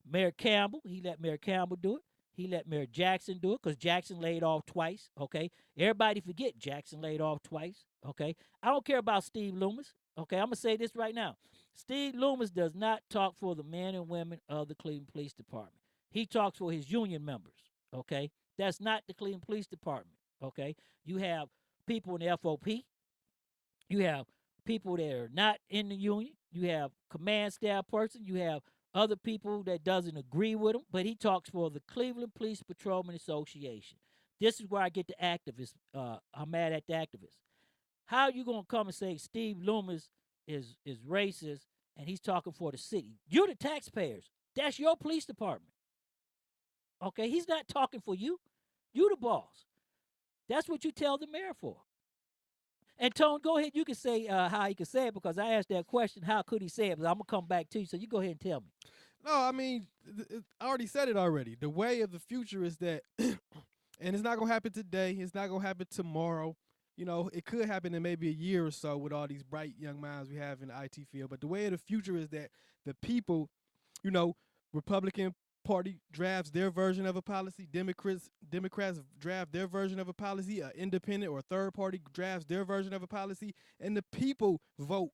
Mayor Campbell, he let Mayor Campbell do it. He let Mayor Jackson do it because Jackson laid off twice. Okay. Everybody forget Jackson laid off twice. Okay. I don't care about Steve Loomis. Okay. I'm going to say this right now. Steve Loomis does not talk for the men and women of the Cleveland Police Department. He talks for his union members. Okay. That's not the Cleveland Police Department. Okay. You have people in the FOP. You have people that are not in the union. You have command staff person. You have other people that doesn't agree with him, but he talks for the Cleveland Police Patrolman Association. This is where I get the activists. I'm mad at the activists. How are you going to come and say Steve Loomis is racist and he's talking for the city? You're the taxpayers. That's your police department. Okay, he's not talking for you. You the boss. That's what you tell the mayor for. And Tone, go ahead. You can say how he can say it because I asked that question. How could he say it? But I'm gonna come back to you. So you go ahead and tell me. No, I mean, I already said it already. The way of the future is that, and it's not gonna happen today. It's not gonna happen tomorrow. You know, it could happen in maybe a year or so with all these bright young minds we have in the IT field. But the way of the future is that the people, you know, Republican Party drafts their version of a policy. Democrats draft their version of a policy. An independent or third party drafts their version of a policy, and the people vote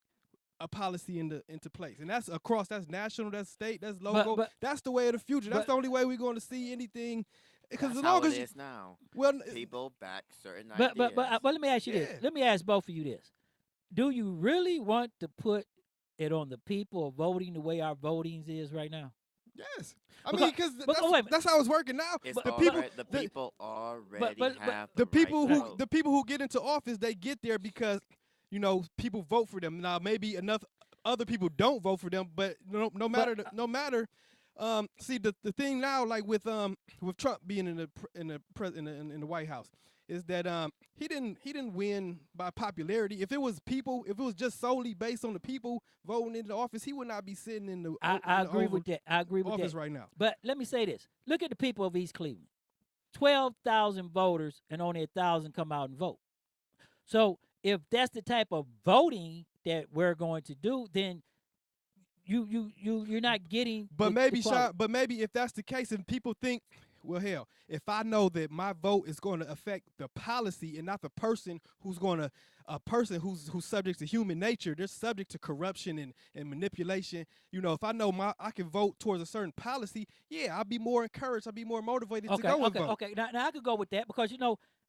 a policy into place. And that's across. That's national. That's state. That's local. But that's the way of the future. That's the only way we're going to see anything. Because as long as it is now, well, people back certain ideas. But let me ask you this. Let me ask both of you this. Do you really want to put it on the people of voting the way our voting is right now? Yes, I mean because that's how it's working now. The people already have the people who get into office. They get there because people vote for them. Now maybe enough other people don't vote for them, but no matter. See the thing now, like with Trump being in the White House, is that he didn't win by popularity. If it was just solely based on the people voting into office, he would not be sitting in the. I agree with that. I agree with office that right now. But let me say this: look at the people of East Cleveland. 12,000 voters, and only 1,000 come out and vote. So if that's the type of voting that we're going to do, then you're not getting. But maybe if that's the case, and people think, well, hell, if I know that my vote is going to affect the policy and not the person who's who's subject to human nature, they're subject to corruption and manipulation. If I know I can vote towards a certain policy, yeah, I'll be more encouraged. I'll be more motivated to go and vote. Okay. Now I could go with that because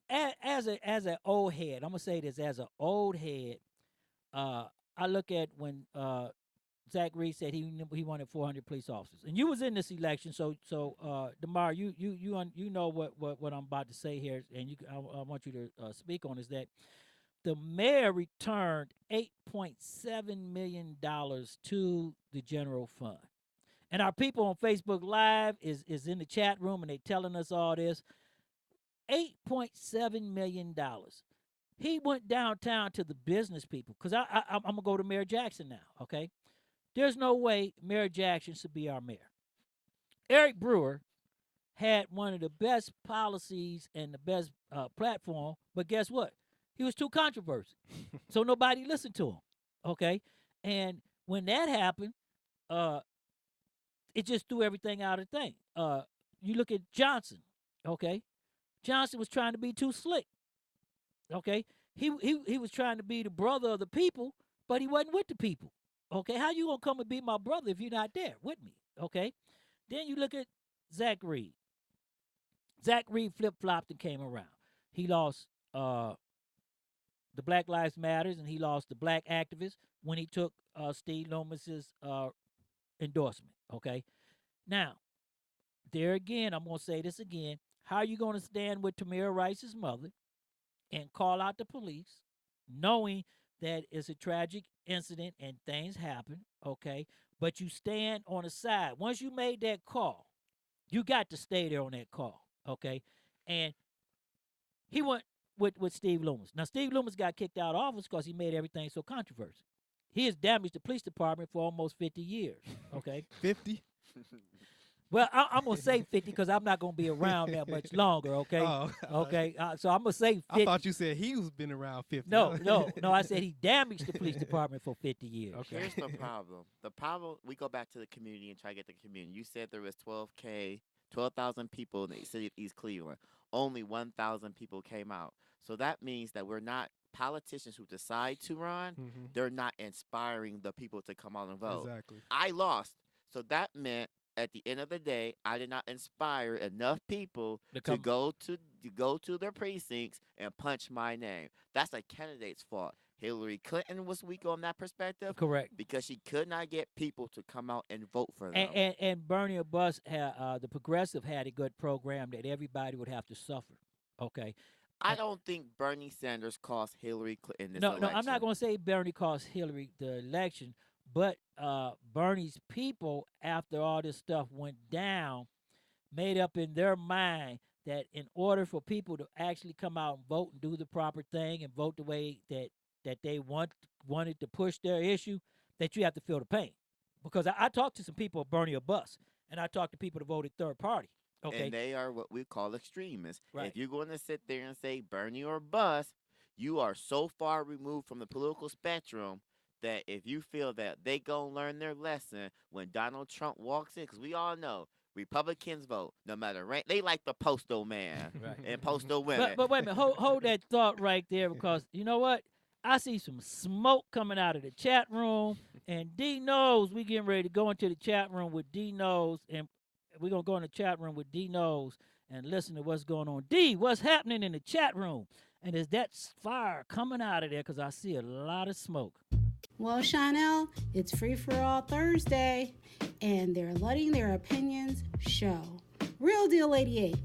as an old head, I'm gonna say this as an old head. I look at when Zach Reed said he wanted 400 police officers, and you was in this election, so Demar, you know what I'm about to say here, and I want you to speak on is that the mayor returned $8.7 million to the general fund, and our people on Facebook Live is in the chat room, and they telling us all this. $8.7 million. He went downtown to the business people because I'm gonna go to Mayor Jackson now, okay? There's no way Mayor Jackson should be our mayor. Eric Brewer had one of the best policies and the best platform, but guess what? He was too controversial, so nobody listened to him. Okay, and when that happened, it just threw everything out of the thing. You look at Johnson. Okay, Johnson was trying to be too slick. Okay, he was trying to be the brother of the people, but he wasn't with the people. Okay, how you gonna come and be my brother if you're not there with me? Okay, then you look at Zach Reed. Zach Reed flip-flopped and came around. He lost the Black Lives Matters and he lost the black activists when he took Steve Loomis's endorsement. Okay, now there again, I'm gonna say this again. How are you gonna stand with Tamir Rice's mother and call out the police, knowing that it's a tragic incident and things happen, okay? But you stand on the side. Once you made that call, you got to stay there on that call, okay? And he went with Steve Loomis. Now, Steve Loomis got kicked out of office because he made everything so controversial. He has damaged the police department for almost 50 years, okay? 50? Well, I'm gonna say 50 because I'm not gonna be around that much longer. Okay. Oh, Okay. So I'm gonna say 50. I thought you said he was been around 50. No. I said he damaged the police department for 50 years. Okay. Here's the problem. The problem, we go back to the community and try to get the community. You said there was 12,000 people in the city of East Cleveland. Only 1,000 people came out. So that means that we're not politicians who decide to run. Mhm. They're not inspiring the people to come out and vote. Exactly. I lost. So that meant at the end of the day, I did not inspire enough people to go to their precincts and punch my name. That's a candidate's fault. Hillary Clinton was weak on that perspective. Correct. Because she could not get people to come out and vote for them. And Bernie or Bus had the progressive had a good program that everybody would have to suffer. Okay. I don't think Bernie Sanders cost Hillary Clinton this No, election. I'm not going to say Bernie cost Hillary the election, but Bernie's people, after all this stuff went down, made up in their mind that in order for people to actually come out and vote and do the proper thing and vote the way that they wanted to push their issue, that you have to feel the pain. Because I talked to some people at Bernie or Bus, and I talked to people that voted third party. Okay. And they are what we call extremists. Right. If you're going to sit there and say Bernie or bust, you are so far removed from the political spectrum that if you feel that they going to learn their lesson when Donald Trump walks in, because we all know Republicans vote no matter rank. They like the postal man and postal women. But wait a minute. Hold that thought right there, because you know what? I see some smoke coming out of the chat room, and D knows we getting ready to go into the chat room with D knows, and we're going to go in the chat room with D knows and listen to what's going on. D, what's happening in the chat room? And is that fire coming out of there? Because I see a lot of smoke. Well, Chanel, it's Free for All Thursday, and they're letting their opinions show. Real Deal 88,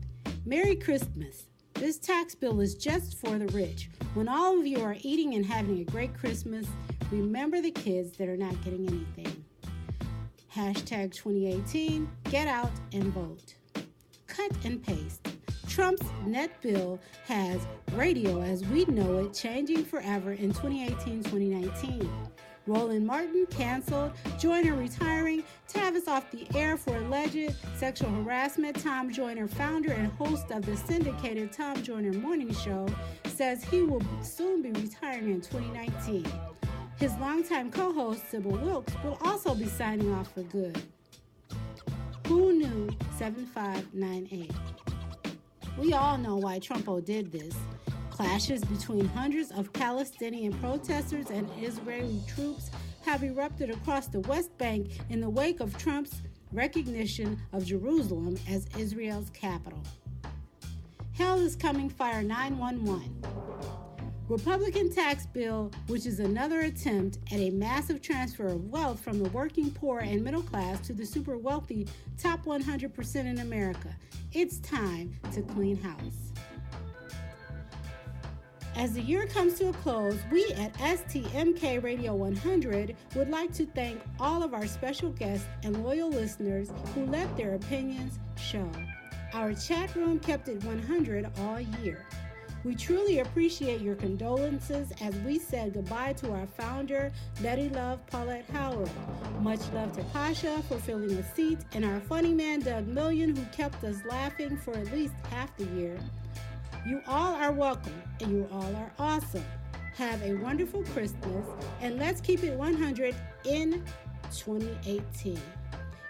Merry Christmas. This tax bill is just for the rich. When all of you are eating and having a great Christmas, remember the kids that are not getting anything. Hashtag 2018, get out and vote. Cut and paste. Trump's net bill has radio as we know it changing forever in 2018-2019. Roland Martin canceled, Joyner retiring, Tavis off the air for alleged sexual harassment. Tom Joyner, founder and host of the syndicated Tom Joyner Morning Show, says he will soon be retiring in 2019. His longtime co-host, Sybil Wilkes, will also be signing off for good. Who knew 7598? We all know why Trumpo did this. Clashes between hundreds of Palestinian protesters and Israeli troops have erupted across the West Bank in the wake of Trump's recognition of Jerusalem as Israel's capital. Hell is coming, fire 911. Republican tax bill, which is another attempt at a massive transfer of wealth from the working poor and middle class to the super wealthy top 100% in America. It's time to clean house. As the year comes to a close, we at STMK Radio 100 would like to thank all of our special guests and loyal listeners who let their opinions show. Our chat room kept it 100 all year. We truly appreciate your condolences as we said goodbye to our founder, Letty Love Paulette Howard. Much love to Pasha for filling a seat, and our funny man, Doug Million, who kept us laughing for at least half the year. You all are welcome, and you all are awesome. Have a wonderful Christmas, and let's keep it 100 in 2018.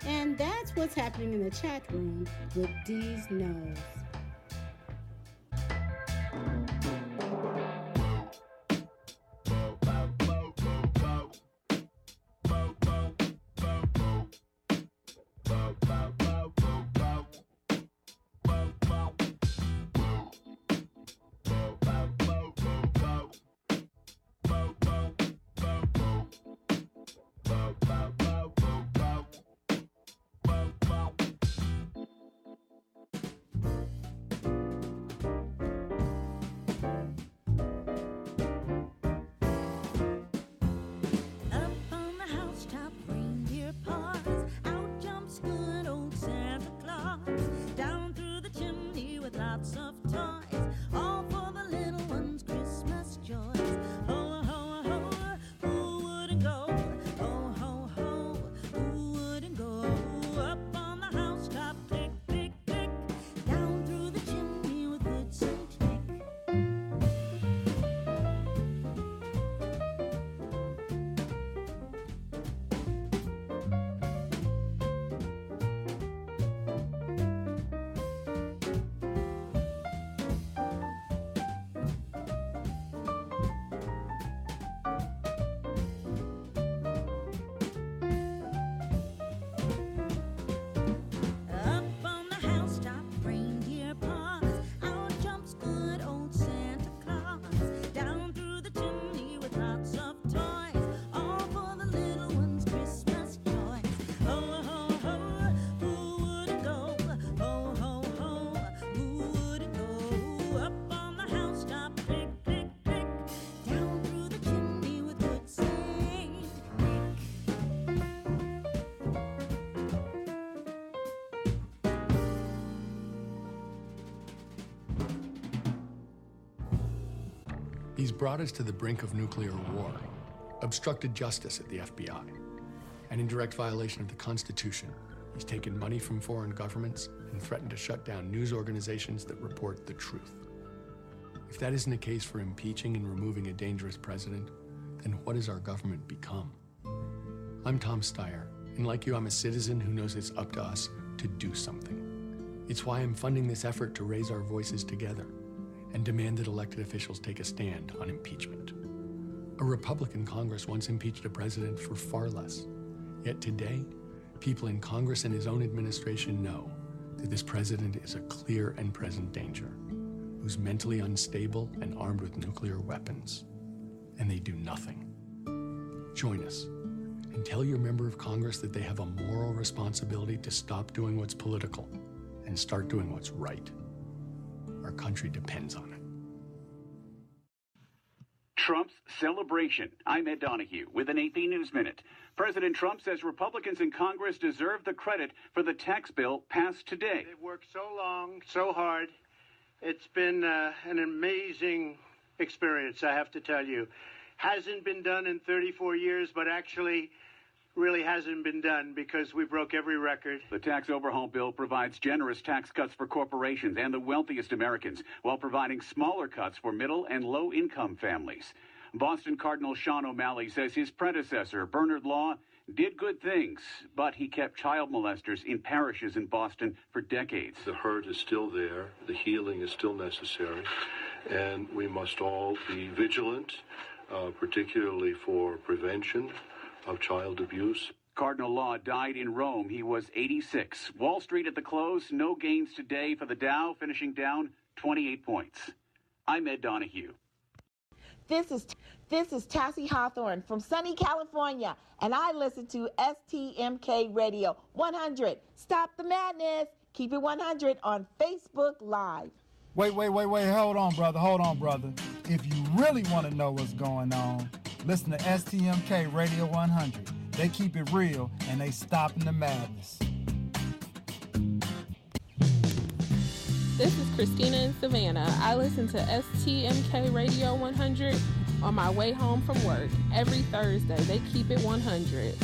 And that's what's happening in the chat room with D's Nose. He's brought us to the brink of nuclear war, obstructed justice at the FBI, and in direct violation of the Constitution, he's taken money from foreign governments and threatened to shut down news organizations that report the truth. If that isn't a case for impeaching and removing a dangerous president, then what has our government become? I'm Tom Steyer, and like you, I'm a citizen who knows it's up to us to do something. It's why I'm funding this effort to raise our voices together and demand that elected officials take a stand on impeachment. A Republican Congress once impeached a president for far less. Yet today, people in Congress and his own administration know that this president is a clear and present danger, who's mentally unstable and armed with nuclear weapons. And they do nothing. Join us and tell your member of Congress that they have a moral responsibility to stop doing what's political and start doing what's right. Our country depends on it. Trump's celebration. I'm Ed Donahue with an AP News Minute. President Trump says Republicans in Congress deserve the credit for the tax bill passed today. They've worked so long, so hard. It's been an amazing experience, I have to tell you. Hasn't been done in 34 years, but actually really hasn't been done because we broke every record. The tax overhaul bill provides generous tax cuts for corporations and the wealthiest Americans, while providing smaller cuts for middle and low-income families. Boston Cardinal Sean O'Malley says his predecessor, Bernard Law, did good things, but he kept child molesters in parishes in Boston for decades. The hurt is still there. The healing is still necessary. And we must all be vigilant, particularly for prevention of child abuse. Cardinal Law died in Rome. He was 86. Wall Street at the close, no gains today for the Dow, finishing down 28 points. I'm Ed Donahue. This is Tassie Hawthorne from sunny California, and I listen to STMK Radio 100. Stop the madness. Keep it 100 on Facebook Live. Wait, hold on, brother. If you really want to know what's going on, listen to STMK Radio 100. They keep it real, and they stopping the madness. This is Christina in Savannah. I listen to STMK Radio 100 on my way home from work. Every Thursday, they keep it 100.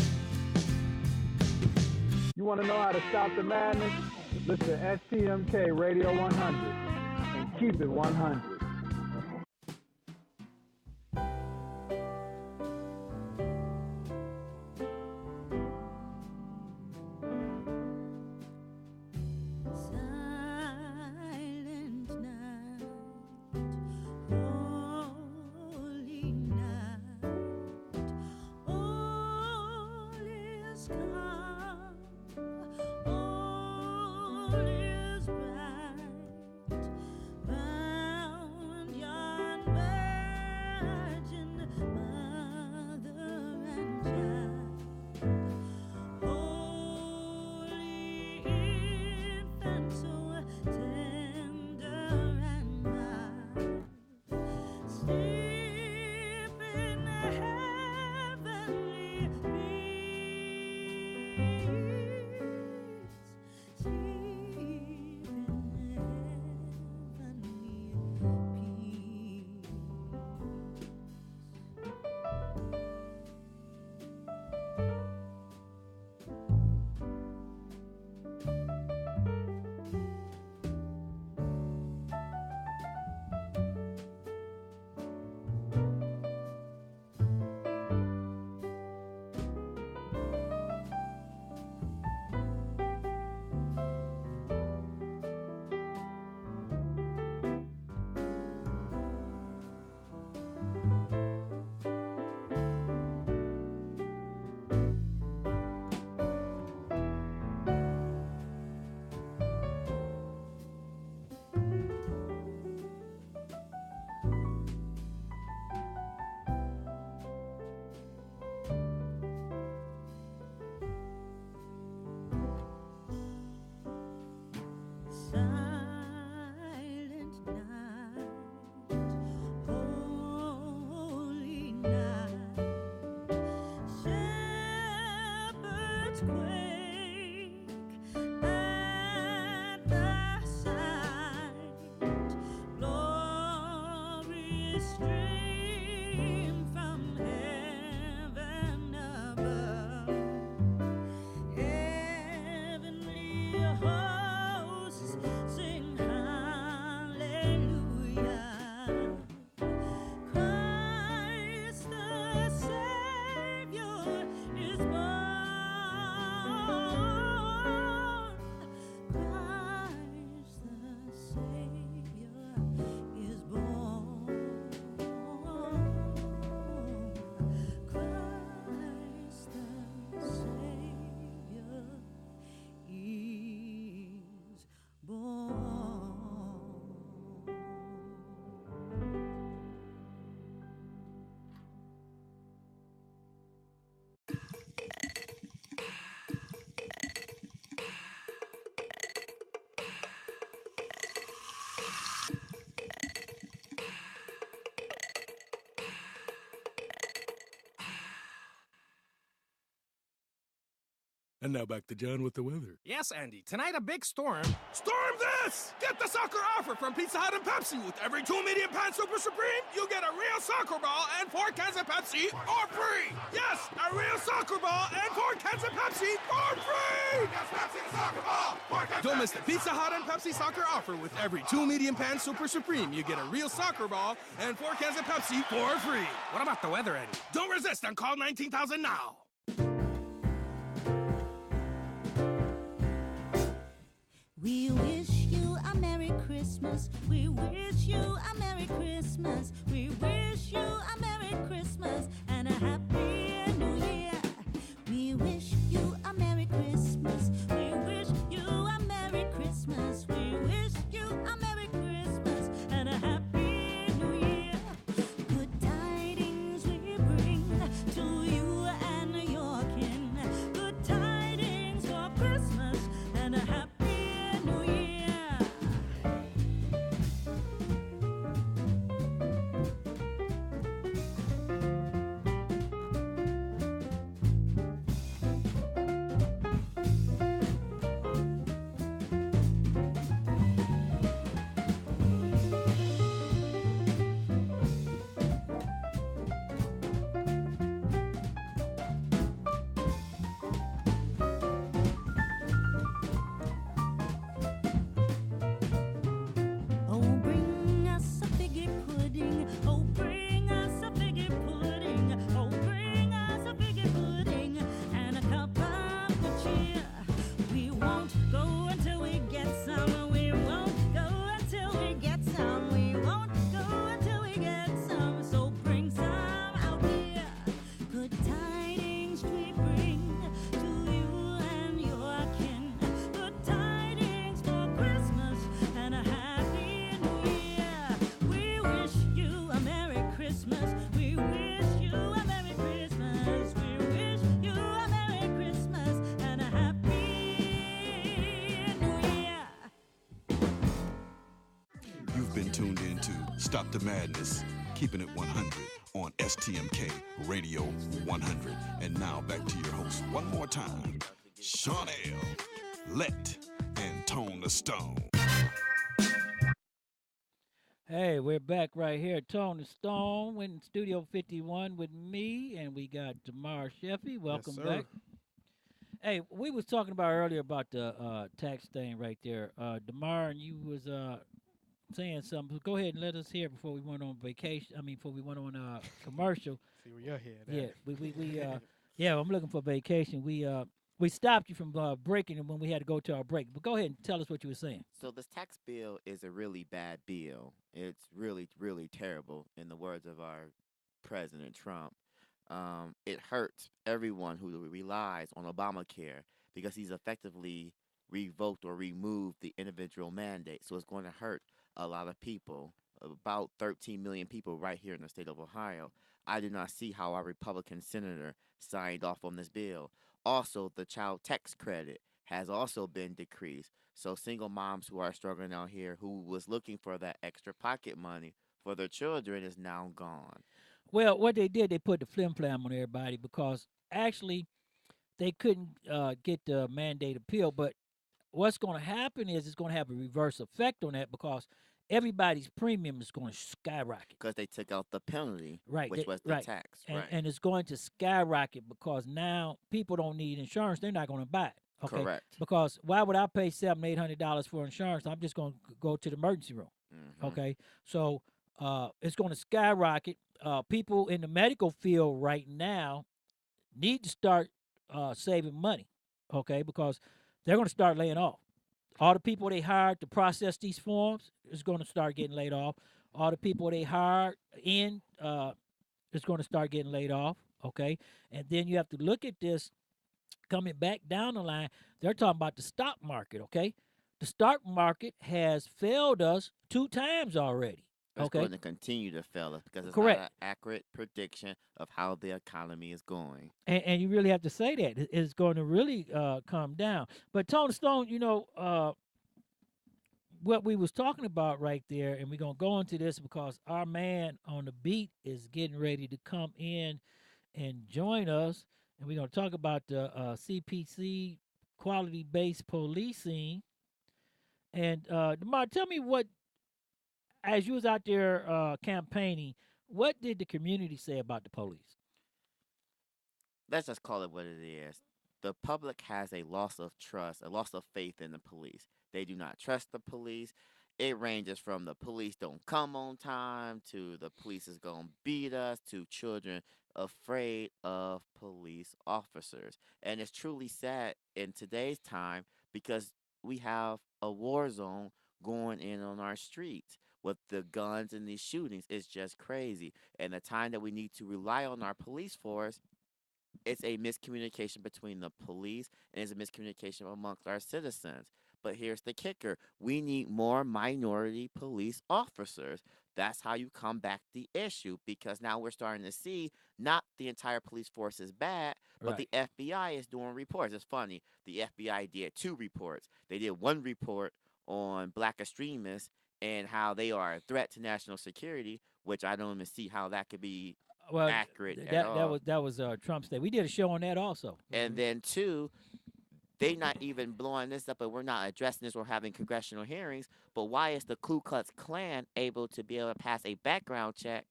You want to know how to stop the madness? Listen to STMK Radio 100 and keep it 100. All is bright round And now back to John with the weather. Yes, Andy. Tonight, a big storm. Storm this! Get the soccer offer from Pizza Hut and Pepsi. With every 2 medium pan Super Supreme, you get a real soccer ball and 4 cans of Pepsi for free. Yes, a real soccer ball and 4 cans of Pepsi for free. Yes, Pepsi the soccer ball. Don't miss the Pizza Hut and Pepsi soccer offer. With every 2 medium pan Super Supreme, you get a real soccer ball and 4 cans of Pepsi for free. What about the weather, Andy? Don't resist and call 19,000 now. We wish you a Merry Christmas. We wish you a Merry Christmas. We wish you a Merry Christmas and a Happy New Year. We wish you a Merry Christmas. We wish you a Merry Christmas. We wish you a Merry Christmas and a Happy New Year. Good tidings we bring to you and your kin. Good tidings for Christmas and a Happy tuned in to Stop the Madness, keeping it 100 on STMK Radio 100. And now back to your host one more time, Sean L., Let, and Tone the Stone. Hey, we're back right here. Tone the Stone in Studio 51 with me, and we got Demar Sheffey. Welcome back. Hey, we was talking about earlier about the tax thing right there. Demar, and you was saying something. Go ahead and let us hear before we went on vacation. I mean, before we went on commercial. See where your head at. Yeah, we yeah, I'm looking for vacation. We stopped you from breaking it when we had to go to our break. But go ahead and tell us what you were saying. So this tax bill is a really bad bill. It's really, really terrible, in the words of our President Trump. It hurts everyone who relies on Obamacare because he's effectively revoked or removed the individual mandate. So it's going to hurt a lot of people, about 13 million people right here in the state of Ohio. I do not see how our Republican senator signed off on this bill. Also, the child tax credit has also been decreased. So single moms who are struggling out here, who was looking for that extra pocket money for their children, is now gone. Well, what they did, they put the flim-flam on everybody because actually they couldn't get the mandate appeal. But what's going to happen is it's going to have a reverse effect on that because everybody's premium is going to skyrocket. Because they took out the penalty, right, which was the tax. And it's going to skyrocket because now people don't need insurance. They're not going to buy it. Okay? Correct. Because why would I pay $700-800 for insurance? I'm just going to go to the emergency room. Mm-hmm. Okay? So it's going to skyrocket. People in the medical field right now need to start saving money, okay, because they're going to start laying off. All the people they hired to process these forms is going to start getting laid off. All the people they hired in is going to start getting laid off, okay? And then you have to look at this coming back down the line. They're talking about the stock market, okay? The stock market has failed us 2 times already. It's Okay. going to continue to fail us because it's Correct. not an accurate prediction of how the economy is going. And you really have to say that. It's going to really come down. But Tony Stone, you know, what we was talking about right there, and we're going to go into this because our man on the beat is getting ready to come in and join us. and we're going to talk about the CPC quality-based policing. And Demar, tell me what, as you was out there campaigning, what did the community say about the police? Let's just call it what it is. The public has a loss of trust, a loss of faith in the police. They do not trust the police. It ranges from the police don't come on time to the police is going to beat us to children afraid of police officers. And it's truly sad in today's time because we have a war zone going in on our streets with the guns and these shootings. It's just crazy. And the time that we need to rely on our police force, it's a miscommunication between the police and it's a miscommunication amongst our citizens. But here's the kicker: we need more minority police officers. That's how you combat the issue because now we're starting to see not the entire police force is bad, but Right. the FBI is doing reports. It's funny. The FBI did 2 reports. They did 1 report on black extremists and how they are a threat to national security, which I don't even see how that could be Well, accurate at that all. was Trump's day. We did a show on that also. And then 2, they not even blowing this up, but we're not addressing this or having congressional hearings. But why is the Ku Klux Klan able to be able to pass a background check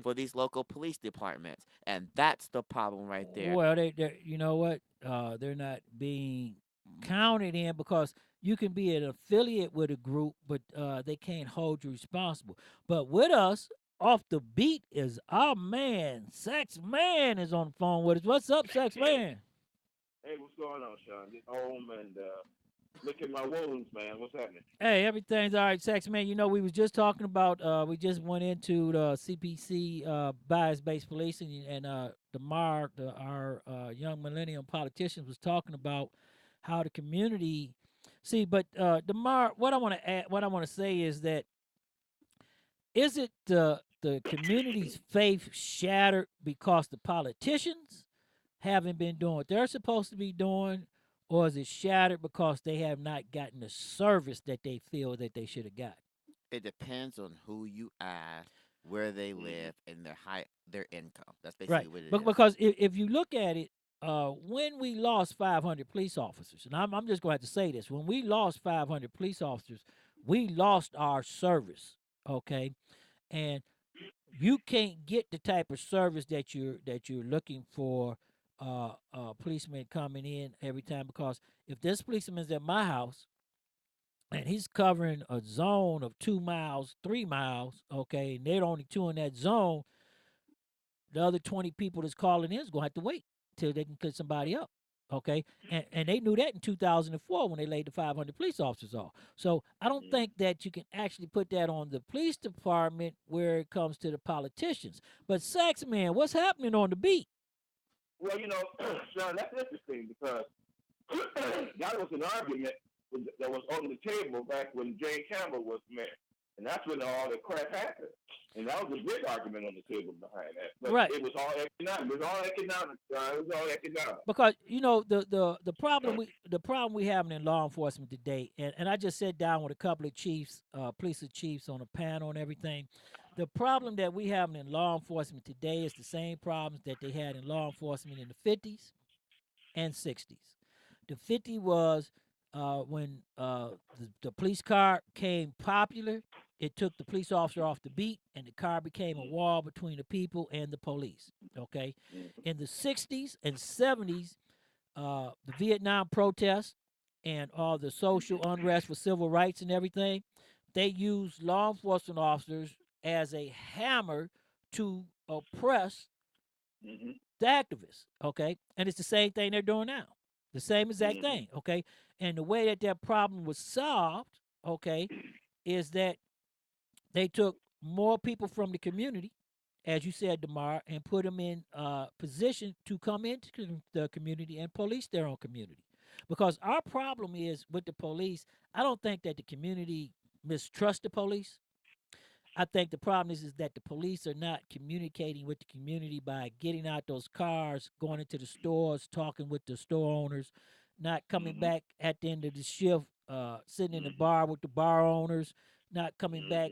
for these local police departments? And that's the problem right there. Well, they you know what? They're not being counted in because you can be an affiliate with a group, but they can't hold you responsible. But with us, off the beat is our man, Saxman is on the phone with us. What's up, Saxman? Hey, what's going on, Sean? Get home and look at my wounds, man. What's happening? Hey, everything's all right, Saxman. You know, we was just talking about, we just went into the CPC bias-based policing, and Demar, our young millennium politicians, was talking about how the community. See, but Demar, what I want to add, what I want to say is that is it the community's faith shattered because the politicians haven't been doing what they're supposed to be doing, or is it shattered because they have not gotten the service that they feel that they should have got? It depends on who you ask, where they live, and their income. That's Right. basically what it But is. because if you look at it, when we lost 500 police officers, and I'm just going to have to say this, when we lost 500 police officers, we lost our service. Okay, and you can't get the type of service that you're looking for. Policeman coming in every time, because if this policeman's at my house and he's covering a zone of 2 miles, 3 miles, okay, and they're only 2 in that zone, the other 20 people that's calling in is going to have to wait till they can get somebody up. Okay. And they knew that in 2004 when they laid the 500 police officers off. So I don't think that you can actually put that on the police department where it comes to the politicians. But Saxman, what's happening on the beat? Well, Sean, that's interesting because that was an argument that was on the table back when Jane Campbell was mayor. And that's when all the crap happened. And that was a big argument on the table behind that. But Right. it was all economic. It was all economic, Sean. It was all economic. Because the problem we having in law enforcement today, and I just sat down with a couple of chiefs, police chiefs on a panel and everything. The problem that we having in law enforcement today is the same problems that they had in law enforcement in the 50s and 60s. The 50 was when the police car came popular. It took the police officer off the beat, and the car became a wall between the people and the police. Okay, in the 60s and 70s, the Vietnam protests and all the social unrest for civil rights and everything, they used law enforcement officers as a hammer to oppress the activists. Okay, and it's the same thing they're doing now, the same exact thing. Okay, and the way that that problem was solved, okay, is that they took more people from the community, as you said, Demar, and put them in position to come into the community and police their own community. Because our problem is with the police, I don't think that the community mistrusts the police. I think the problem is that the police are not communicating with the community by getting out those cars, going into the stores, talking with the store owners, not coming back at the end of the shift, sitting in the bar with the bar owners, not coming back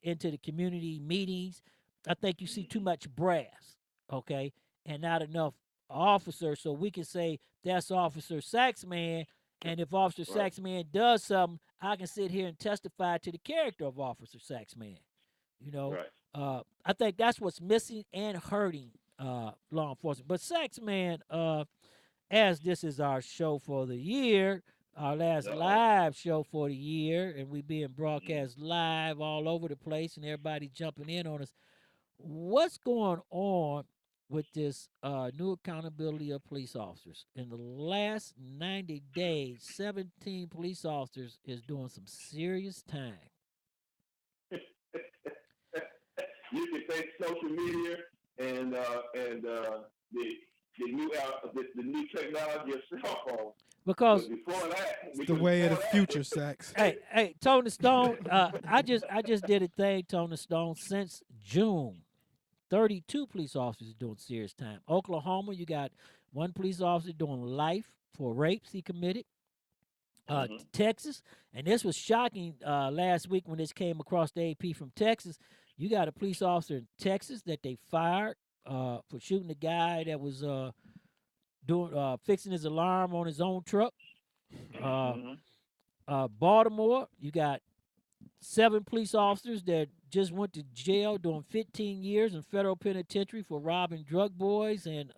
into the community meetings. I think you see too much brass, okay, and not enough officer, so we can say that's Officer Saxman. And if Officer Saxman does something, I can sit here and testify to the character of Officer Saxman. You know, I think that's what's missing and hurting law enforcement. But Saxman, as this is our show for the year, our last live show for the year, and we being broadcast live all over the place, and everybody jumping in on us. What's going on with this new accountability of police officers? In the last 90 days, 17 police officers is doing some serious time. You can take social media and the new technology of cell phone. Because before that, it's the way of the future, Sax. Hey, Tony Stone. I just did a thing, Tony Stone. Since June, 32 police officers doing serious time. Oklahoma, you got one police officer doing life for rapes he committed. Texas, and this was shocking last week when this came across the AP from Texas. You got a police officer in Texas that they fired for shooting a guy that was fixing his alarm on his own truck. Baltimore, you got 7 police officers that just went to jail doing 15 years in federal penitentiary for robbing drug boys and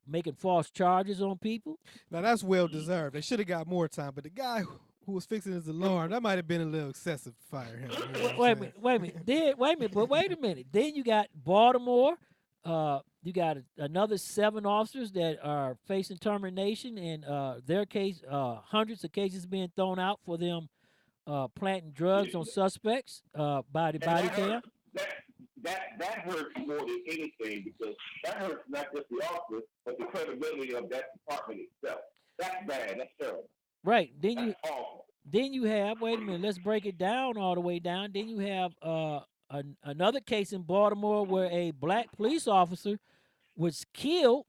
making false charges on people. Now that's well deserved. They should have got more time, but the guy who was fixing his alarm, that might have been a little excessive to fire him. You know wait a minute. Then you got Baltimore. You got another 7 officers that are facing termination, and their case, hundreds of cases being thrown out for them planting drugs on suspects by the body cam. That hurts more than anything, because that hurts not just the officer, but the credibility of that department itself. That's bad. That's terrible. Right. That's awful. Then you have, wait a minute, let's break it down all the way down. Then you have another case in Baltimore where a black police officer was killed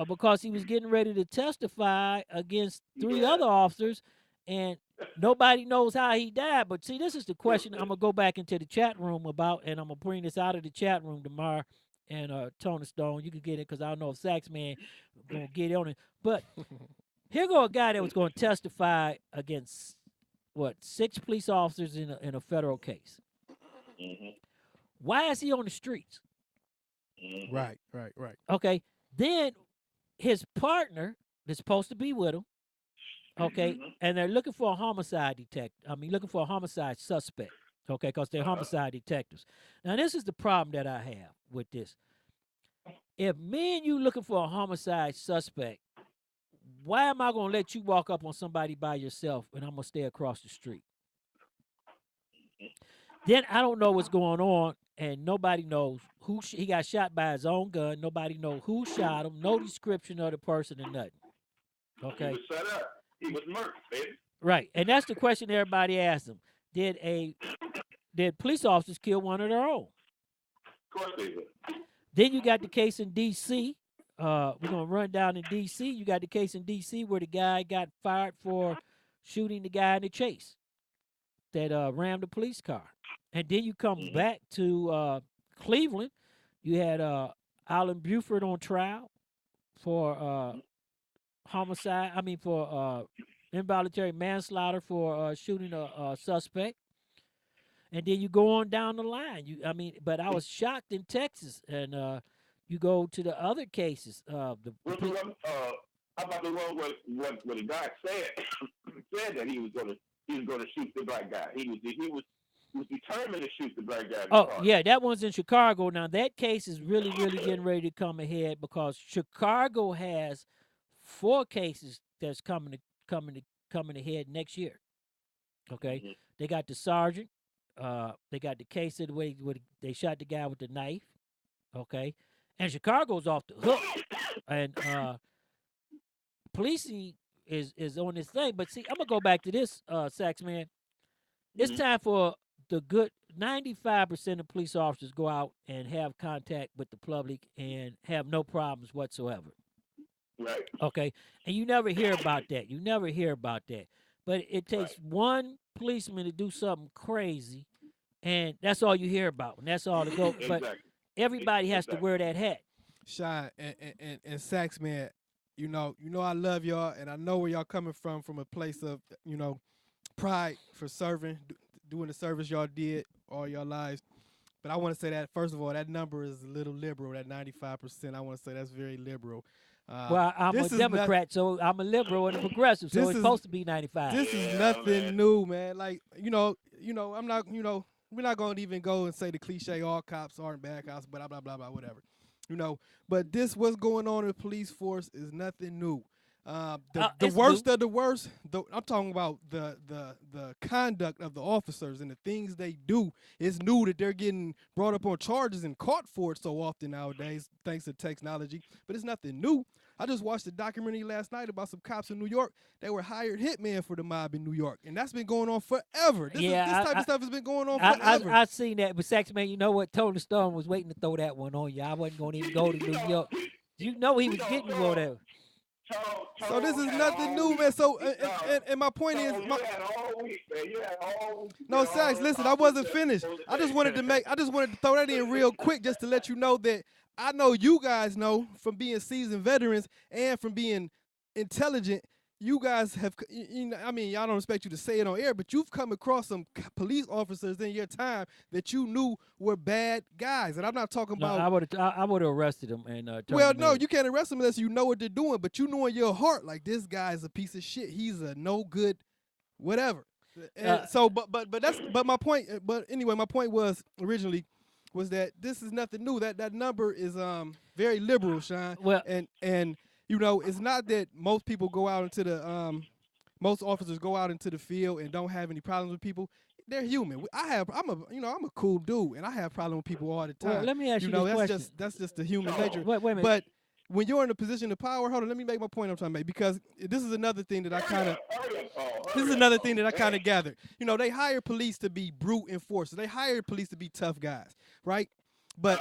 because he was getting ready to testify against 3 other officers, and nobody knows how he died. But see, this is the question I'm going to go back into the chat room about, and I'm going to bring this out of the chat room, Demar and Tony Stone. You can get it because I don't know if Saxman going to get on it. But here go a guy that was going to testify against, 6 police officers in a federal case. Why is he on the streets? Right. Okay. Then his partner is supposed to be with him. Okay, and they're looking for a homicide looking for a homicide suspect. Okay, because they're homicide detectives. Now, this is the problem that I have with this. If me and you looking for a homicide suspect, why am I going to let you walk up on somebody by yourself and I'm going to stay across the street? Then I don't know what's going on, and nobody knows who he got shot by his own gun. Nobody knows who shot him. No description of the person or nothing. Okay. He was set up. He was murdered, baby. Right, and that's the question everybody asks him. Did police officers kill one of their own? Of course they did. Then you got the case in D.C. We're going to run down in D.C. You got the case in D.C. where the guy got fired for shooting the guy in the chase that rammed the police car. And then you come back to Cleveland. You had Alan Buford on trial for for involuntary manslaughter for shooting a suspect. And then you go on down the line. But I was shocked in Texas, and you go to the other cases. How about the one where the guy said that he was going to shoot the black guy? He was determined to shoot the black guy. Yeah, that one's in Chicago. Now that case is really getting ready to come ahead, because Chicago has 4 cases that's coming ahead next year. Okay, They got the sergeant. They got the case of the way they shot the guy with the knife. Okay, and Chicago's off the hook, and policing is on this thing. But see, I'm gonna go back to this, Saxman. It's time for the good 95% of police officers go out and have contact with the public and have no problems whatsoever. Right. Okay. And you never hear about that. But it takes one policeman to do something crazy, and that's all you hear about. And that's all to go. But everybody has to wear that hat. Shine and Saxman, you know I love y'all, and I know where y'all coming from a place of pride for serving, doing the service y'all did all your lives. But I want to say that first of all, that number is a little liberal. That 95%, I want to say that's very liberal. Well, I'm a Democrat, so I'm a liberal and a progressive, so it's supposed to be 95. This is nothing new, man. Like I'm not, we're not going to even go and say the cliche all cops aren't bad cops, blah blah blah blah whatever. But what's going on in the police force is nothing new. The worst new. of the worst, I'm talking about the conduct of the officers and the things they do. It's new that they're getting brought up on charges and caught for it so often nowadays, thanks to technology. But it's nothing new. I just watched a documentary last night about some cops in New York. They were hired hitmen for the mob in New York, and that's been going on forever. This type of stuff has been going on forever. I seen that, but Saxman, you know what? Tony Stone was waiting to throw that one on you. I wasn't going to even go to New York. You know he was getting you over there. So this is nothing new, man. So and my point is, no, Sax, listen, I wasn't finished. I just wanted to throw that in real quick just to let you know that I know you guys know from being seasoned veterans and from being intelligent. You guys have, I mean, y'all don't expect you to say it on air, but you've come across some police officers in your time that you knew were bad guys, and I'm not talking about. I would have arrested them and. Well, no, you can't arrest them unless you know what they're doing, but you know in your heart, like this guy is a piece of shit. He's a no good, whatever. And but my point. But anyway, my point was originally that this is nothing new. That number is very liberal, Sean. Well, and. It's not that most people go out into the most officers go out into the field and don't have any problems with people. They're human. I'm a cool dude, and I have problems with people all the time. Well, let me ask you this question. That's just the human nature. Wait a minute. But when you're in a position of power, hold on, let me make my point I'm trying to make, because this is another thing that I kind of gathered. They hire police to be brute enforcers. They hire police to be tough guys, right? But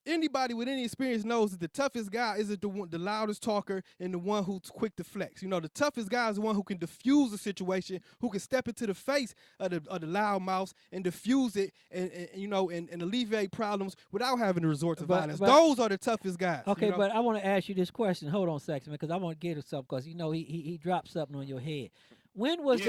anybody with any experience knows that the toughest guy isn't the loudest talker and the one who's quick to flex. The toughest guy is the one who can diffuse the situation, who can step into the face of the loud mouths and diffuse it and alleviate problems without having to resort to violence. Those are the toughest guys. Okay, but I want to ask you this question. Hold on, Saxman, because I want to get to something, because he dropped something on your head. When was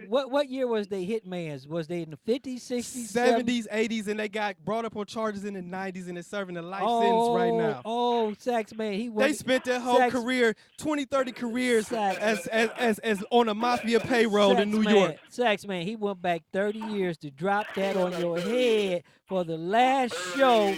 what year was they hitmans? Was they in the 50s, 60s, 70s, 80s, and they got brought up on charges in the 90s, and they're serving a life sentence right now. Oh, Saxman, they spent their whole career, 20, 30 careers as on a mafia payroll in New York. Saxman, he went back 30 years to drop that on your head for the last show,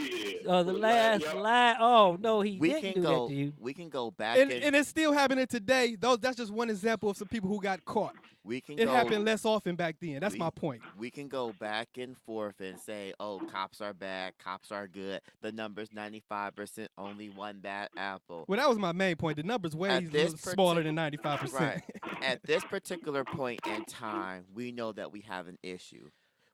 or the last lie. Oh no, he didn't do that to you. We can go back, and it's still happening today. That's just one example of some people who got caught. It happened less often back then. That's my point. We can go back and forth and say, oh, cops are bad, cops are good. The number's 95%, only one bad apple. Well, that was my main point. The number's way smaller than 95%. Right. At this particular point in time, we know that we have an issue.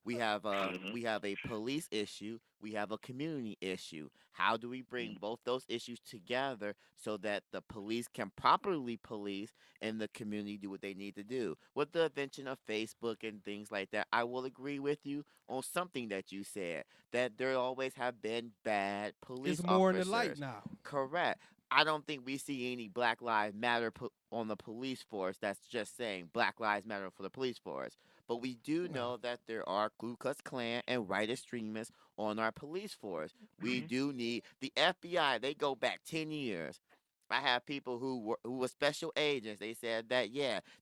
We have a police issue. We have a community issue. How do we bring both those issues together so that the police can properly police and the community do what they need to do? With the invention of Facebook and things like that, I will agree with you on something that you said, that there always have been bad police officers. It's more in the light now. Correct. I don't think we see any Black Lives Matter on the police force that's just saying Black Lives Matter for the police force. But we do know that there are Ku Klux Klan and right extremists on our police force. We do need the FBI. They go back 10 years. I have people who were special agents. They said that,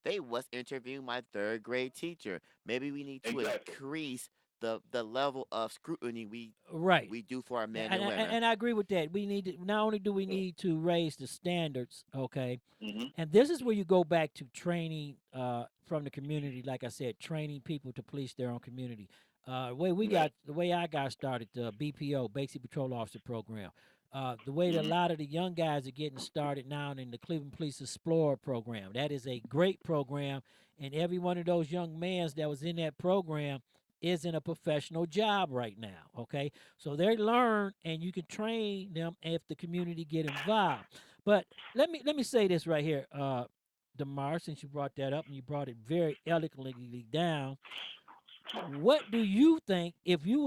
they was interviewing my third grade teacher. Maybe we need to increase the level of scrutiny we do for our men and women. And I agree with that. We need to, not only do we need to raise the standards, okay, and this is where you go back to training from the community. Like I said, training people to police their own community. The way I got started, the BPO, Basic Patrol Officer Program. The way that a lot of the young guys are getting started now in the Cleveland Police Explorer program. That is a great program, and every one of those young men that was in that program is in a professional job right now, okay? So they learn, and you can train them if the community get involved. But let me say this right here, Demar, since you brought that up and you brought it very eloquently down. What do you think if you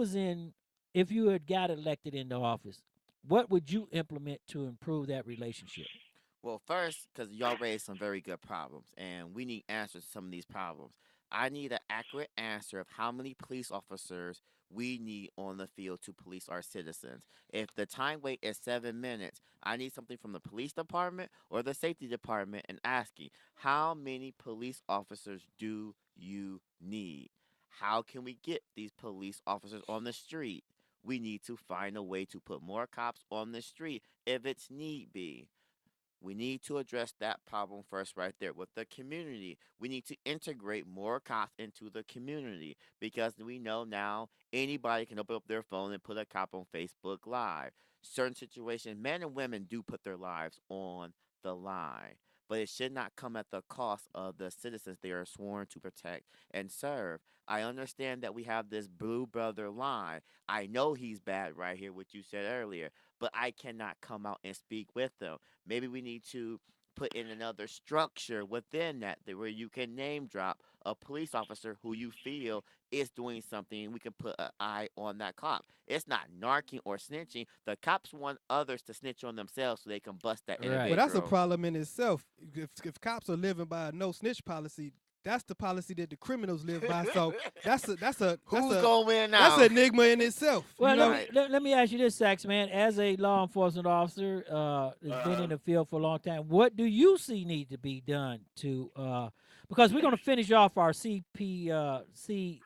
had got elected into office? what would you implement to improve that relationship? Well, first, because y'all raised some very good problems, and we need answers to some of these problems. I need an accurate answer of how many police officers we need on the field to police our citizens. If the time wait is 7 minutes, I need something from the police department or the safety department and asking, how many police officers do you need? How can we get these police officers on the street? We need to find a way to put more cops on the street if it's need be. We need to address that problem first right there with the community. We need to integrate more cops into the community because we know now anybody can open up their phone and put a cop on Facebook Live. Certain situations, men and women do put their lives on the line, but it should not come at the cost of the citizens they are sworn to protect and serve. I understand that we have this blue brother line. I know he's bad right here, what you said earlier, but I cannot come out and speak with them. Maybe we need to put in another structure within that where you can name drop a police officer who you feel is doing something and we can put an eye on that cop. It's not narking or snitching. The cops want others to snitch on themselves so they can bust that individual. Well, that's a problem in itself. If cops are living by a no snitch policy, that's the policy that the criminals live by. So that's who's going to win now? That's an enigma in itself. Well, you know? let me ask you this, Saxman. As a law enforcement officer, has been in the field for a long time, what do you see need to be done to because we're going to finish off our CPC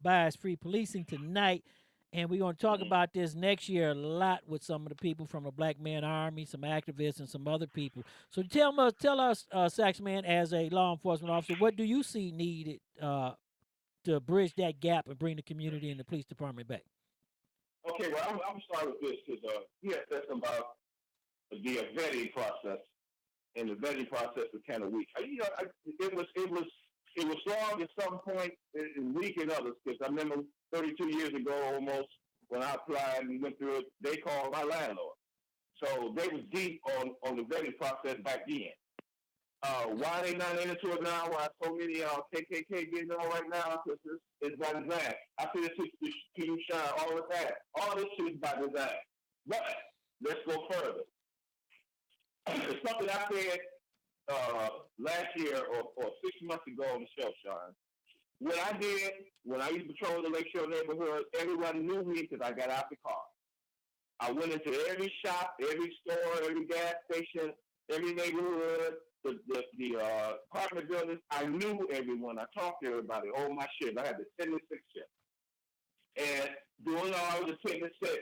Bias Policing tonight, and we're going to talk about this next year a lot with some of the people from the Black Men Army, some activists, and some other people. So tell us, Saxman, as a law enforcement officer, what do you see needed to bridge that gap and bring the community and the police department back? Okay, well, I'm going to start with this because he had said something about the vetting process, and the vetting process was kind of weak. It was strong at some point and weak in others because I remember 32 years ago almost when I applied and went through it, they called my landlord. So they was deep on the vetting process back then. Why they not into it now? Why so many KKK getting on right now? Because it's by design. I see this you shine all the time. All this shit is by design. But let's go further. Something I said last year or 6 months ago on the show, Sean. When I used to patrol the Lakeshore neighborhood, everyone knew me because I got out the car. I went into every shop, every store, every gas station, every neighborhood, the apartment buildings. I knew everyone. I talked to everybody. Oh, my shit. I had the 10 to 6 shift. And doing all the 10 to 6,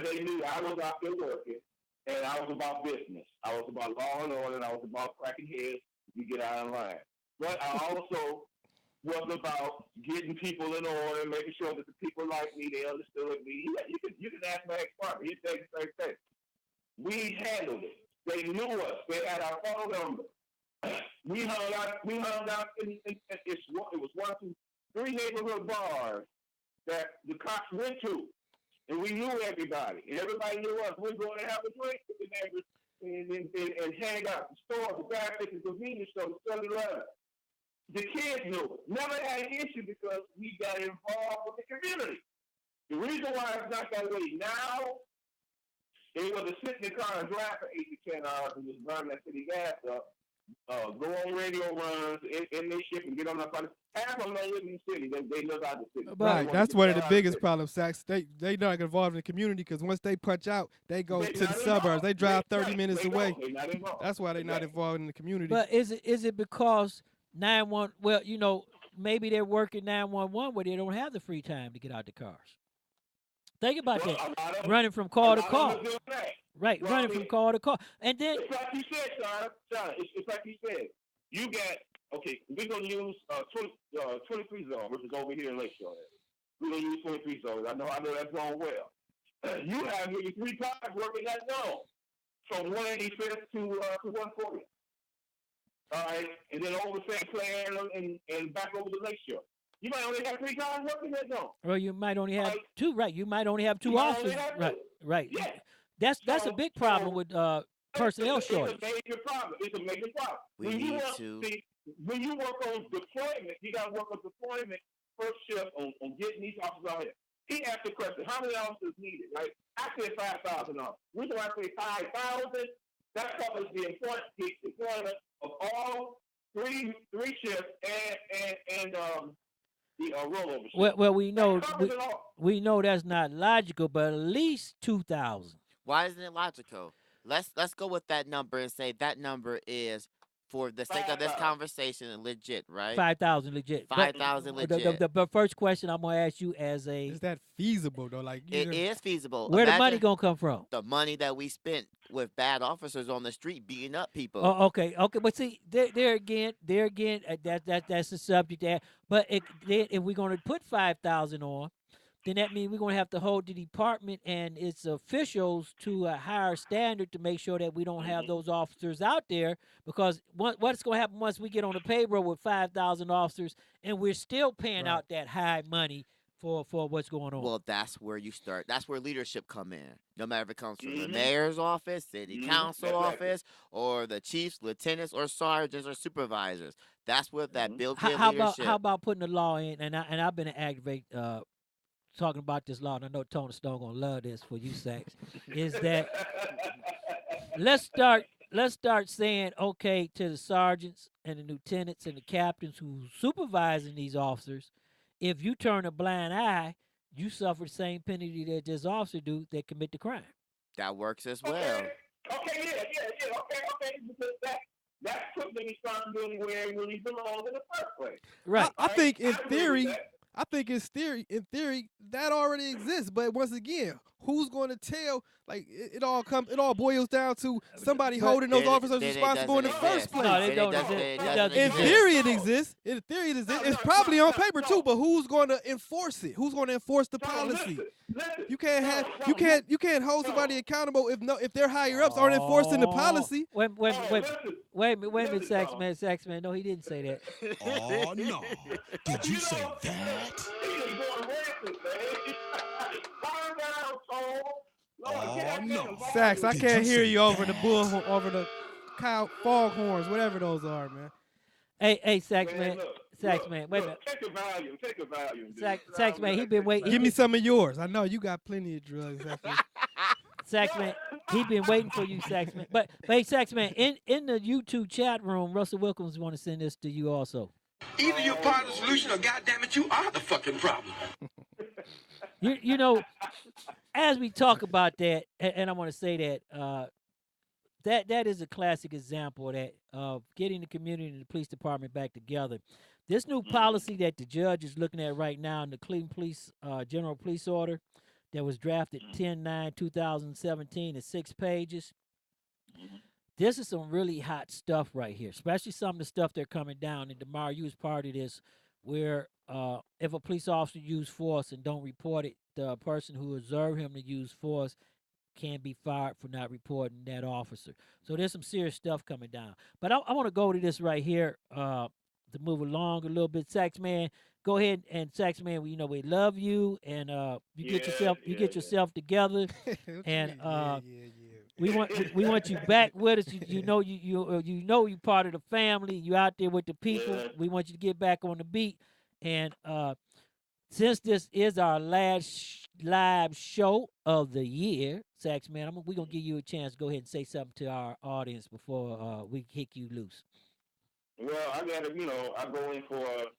they knew I was out there working, and I was about business. I was about law and order, and I was about cracking heads to get out of line. But I also was about getting people in order, making sure that the people like me, they understood me. You can ask my ex-partner. He said the same thing. We handled it. They knew us. They had our phone number. We hung out in it was 1, 2, 3 neighborhood bars that the cops went to. And we knew everybody. And everybody knew us. We were going to have a drink with the neighbors and hang out. The stores, the gas stations, the convenience stores, the 7-Eleven. The kids knew it. Never had an issue because we got involved with the community. The reason why it's not that way now, they were to sit in the car and drive for 8 to 10 hours and just burn that city gas up, go on radio runs in their ship and get on that body. Half of them don't live in the city. They live out of the city. Right, that's one of the biggest problems, Sax. They not involved in the community because once they punch out, they go to the suburbs. They drive 30 minutes away. That's why they're not involved in the community. But is it because 911? Well, you know, maybe they're working 911 where they don't have the free time to get out the cars. Think about that. Running from car to car. Right, running from car to car. And then it's like you said, Sean. It's like you said. You got we're gonna use 23 zone, which is over here in Lakeshore. We're gonna use 23 zone. I know that zone well. You have maybe 3 cars working that zone from 185th to 140th. All right, and then over St. Clair and back over to Lakeshore. You might only have 3 cars working that zone. Well, you might only have 2, right? You might only have 2 officers. Right. Yeah. That's a big problem with personnel shortage. It's a major problem. When you work on deployment, you got to work on deployment first shift on getting these officers out here. He asked the question, how many officers needed, right? I said $5,000. Reason why I say 5,000, that covers the employment of all three shifts and the rollover shift. Well, we know that's not logical, but at least 2,000. Why isn't it logical? Let's go with that number and say that number is, for the sake of this conversation, legit, right? 5,000 legit. 5,000 legit. The first question I'm gonna ask you as a is that feasible though? Like it is feasible. Where Imagine the money gonna come from? The money that we spent with bad officers on the street beating up people. Oh, okay. But see, there again, that's the subject there. But if we're gonna put 5,000 on, then that means we're going to have to hold the department and its officials to a higher standard to make sure that we don't have those officers out there. Because what's going to happen once we get on the payroll with 5,000 officers and we're still paying out that high money for what's going on? Well, that's where you start. That's where leadership come in. No matter if it comes from the mayor's office, city council office, or the chiefs, lieutenants, or sergeants, or supervisors. That's where that built-in leadership. How about putting the law in? And I've been an activate. Talking about this law, and I know Tony Stone gonna love this for you, Sax, is that let's start saying okay to the sergeants and the lieutenants and the captains who supervising these officers. If you turn a blind eye, you suffer the same penalty that this officer do that commit the crime. That works as well. Okay, yeah. Okay, because that put the responsibility where it really belongs in the first place. Right. I think in theory. In theory, that already exists. But once again, who's going to tell? Like it all boils down to somebody holding those officers responsible in the first place. No, they don't exist. In theory, it exists. In theory, it exists. It's probably on paper too. But who's going to enforce it? Who's going to enforce the policy? You can't hold somebody accountable if their higher ups aren't enforcing the policy. Wait a minute, Saxman. No, he didn't say that. Oh no! Did you say that? Oh no! Sax, I can't hear you over the cow foghorns, whatever those are, man. Hey, Saxman. Saxman, wait a minute. Take a volume. Saxman, he been waiting. Give me some of yours. I know you got plenty of drugs. Saxman, he been waiting for you, Saxman. But hey, Saxman, in the YouTube chat room, Russell Wilkins want to send this to you also. Either you're part of the solution or goddamn it, you are the fucking problem. You know, as we talk about that, and I want to say that that is a classic example of getting the community and the police department back together. This new policy that the judge is looking at right now in the Cleveland Police General Police Order that was drafted 10/9/2017 is 6 pages. This is some really hot stuff right here, especially some of the stuff they're coming down. And Demar, you was part of this, where if a police officer use force and don't report it, the person who observed him to use force can be fired for not reporting that officer. So there's some serious stuff coming down. But I want to go to this right here to move along a little bit. Saxman, go ahead, and Saxman, we love you, and you get yourself together, and we want you back with us. You know you part of the family. You out there with the people. Yeah. We want you to get back on the beat, and since this is our last live show of the year, Saxman, we're going to give you a chance to go ahead and say something to our audience before we kick you loose. Well, I got to, I go in for,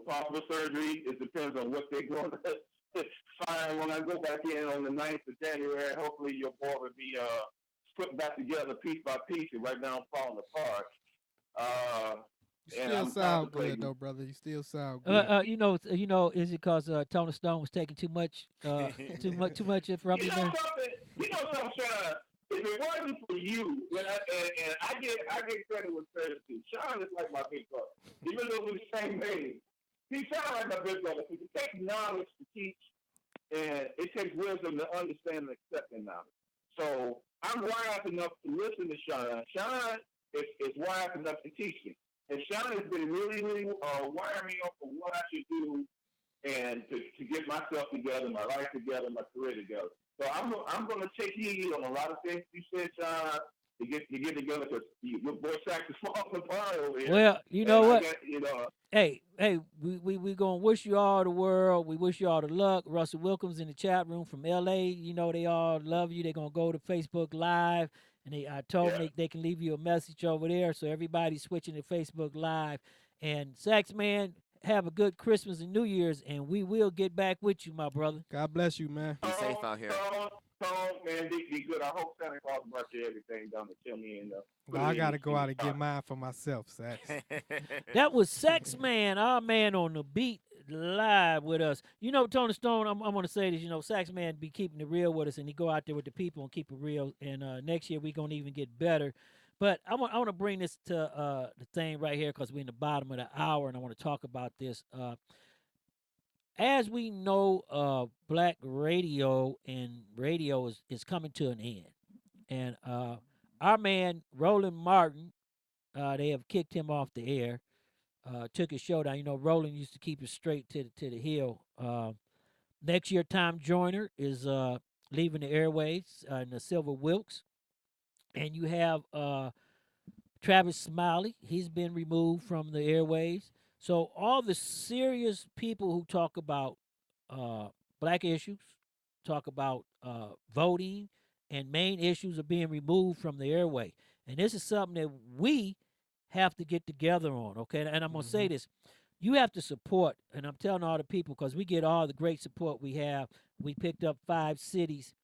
possible surgery. It depends on what they're going to find when I go back in on the 9th of January. Hopefully your boy will be put back together piece by piece. Right now I'm falling apart. You still sound good, though, brother. You still sound good. Is it because Tony Stone was taking too much from you? You know something, Sean? If it wasn't for you, and I get credit with credit too. Sean is like my big brother, even though we're the same age. He sounds like my big brother. It takes knowledge to teach, and it takes wisdom to understand and accept the knowledge. So I'm wise enough to listen to Sean. Sean is wise enough to teach me. And Sean has been really, really wiring me up for what I should do and to get myself together, my life together, my career together. So I'm going to take heed on a lot of things you said, Sean. to get together because your boy Sax is falling apart over here. Well, you know what? Got, Hey, we gonna wish you all the world. We wish you all the luck. Russell Wilkins in the chat room from LA. You know they all love you. They're gonna go to Facebook Live, and I told them they can leave you a message over there. So everybody's switching to Facebook Live. And Saxman, have a good Christmas and New Year's, and we will get back with you, my brother. God bless you, man. Be safe out here. Man, be good. I hope Santa Claus brought you everything down to chill me in. Well, I got to go out and get mine for myself, Sax. That was Saxman, our man on the beat, live with us. You know, Tony Stone, I'm going to say this, you know, Saxman be keeping it real with us, and he go out there with the people and keep it real. And next year, we're going to even get better. But I want to bring this to the thing right here because we're in the bottom of the hour, and I want to talk about this. As we know, black radio and radio is coming to an end. And our man, Roland Martin, they have kicked him off the air, took his show down. You know, Roland used to keep it straight to the hill. Next year, Tom Joyner is leaving the airways in the Silver Wilkes. And you have Travis Smiley. He's been removed from the airways. So all the serious people who talk about black issues, talk about voting, and main issues are being removed from the airway. And this is something that we have to get together on, okay? And I'm going to say this. You have to support, and I'm telling all the people because we get all the great support we have. We picked up 5 cities.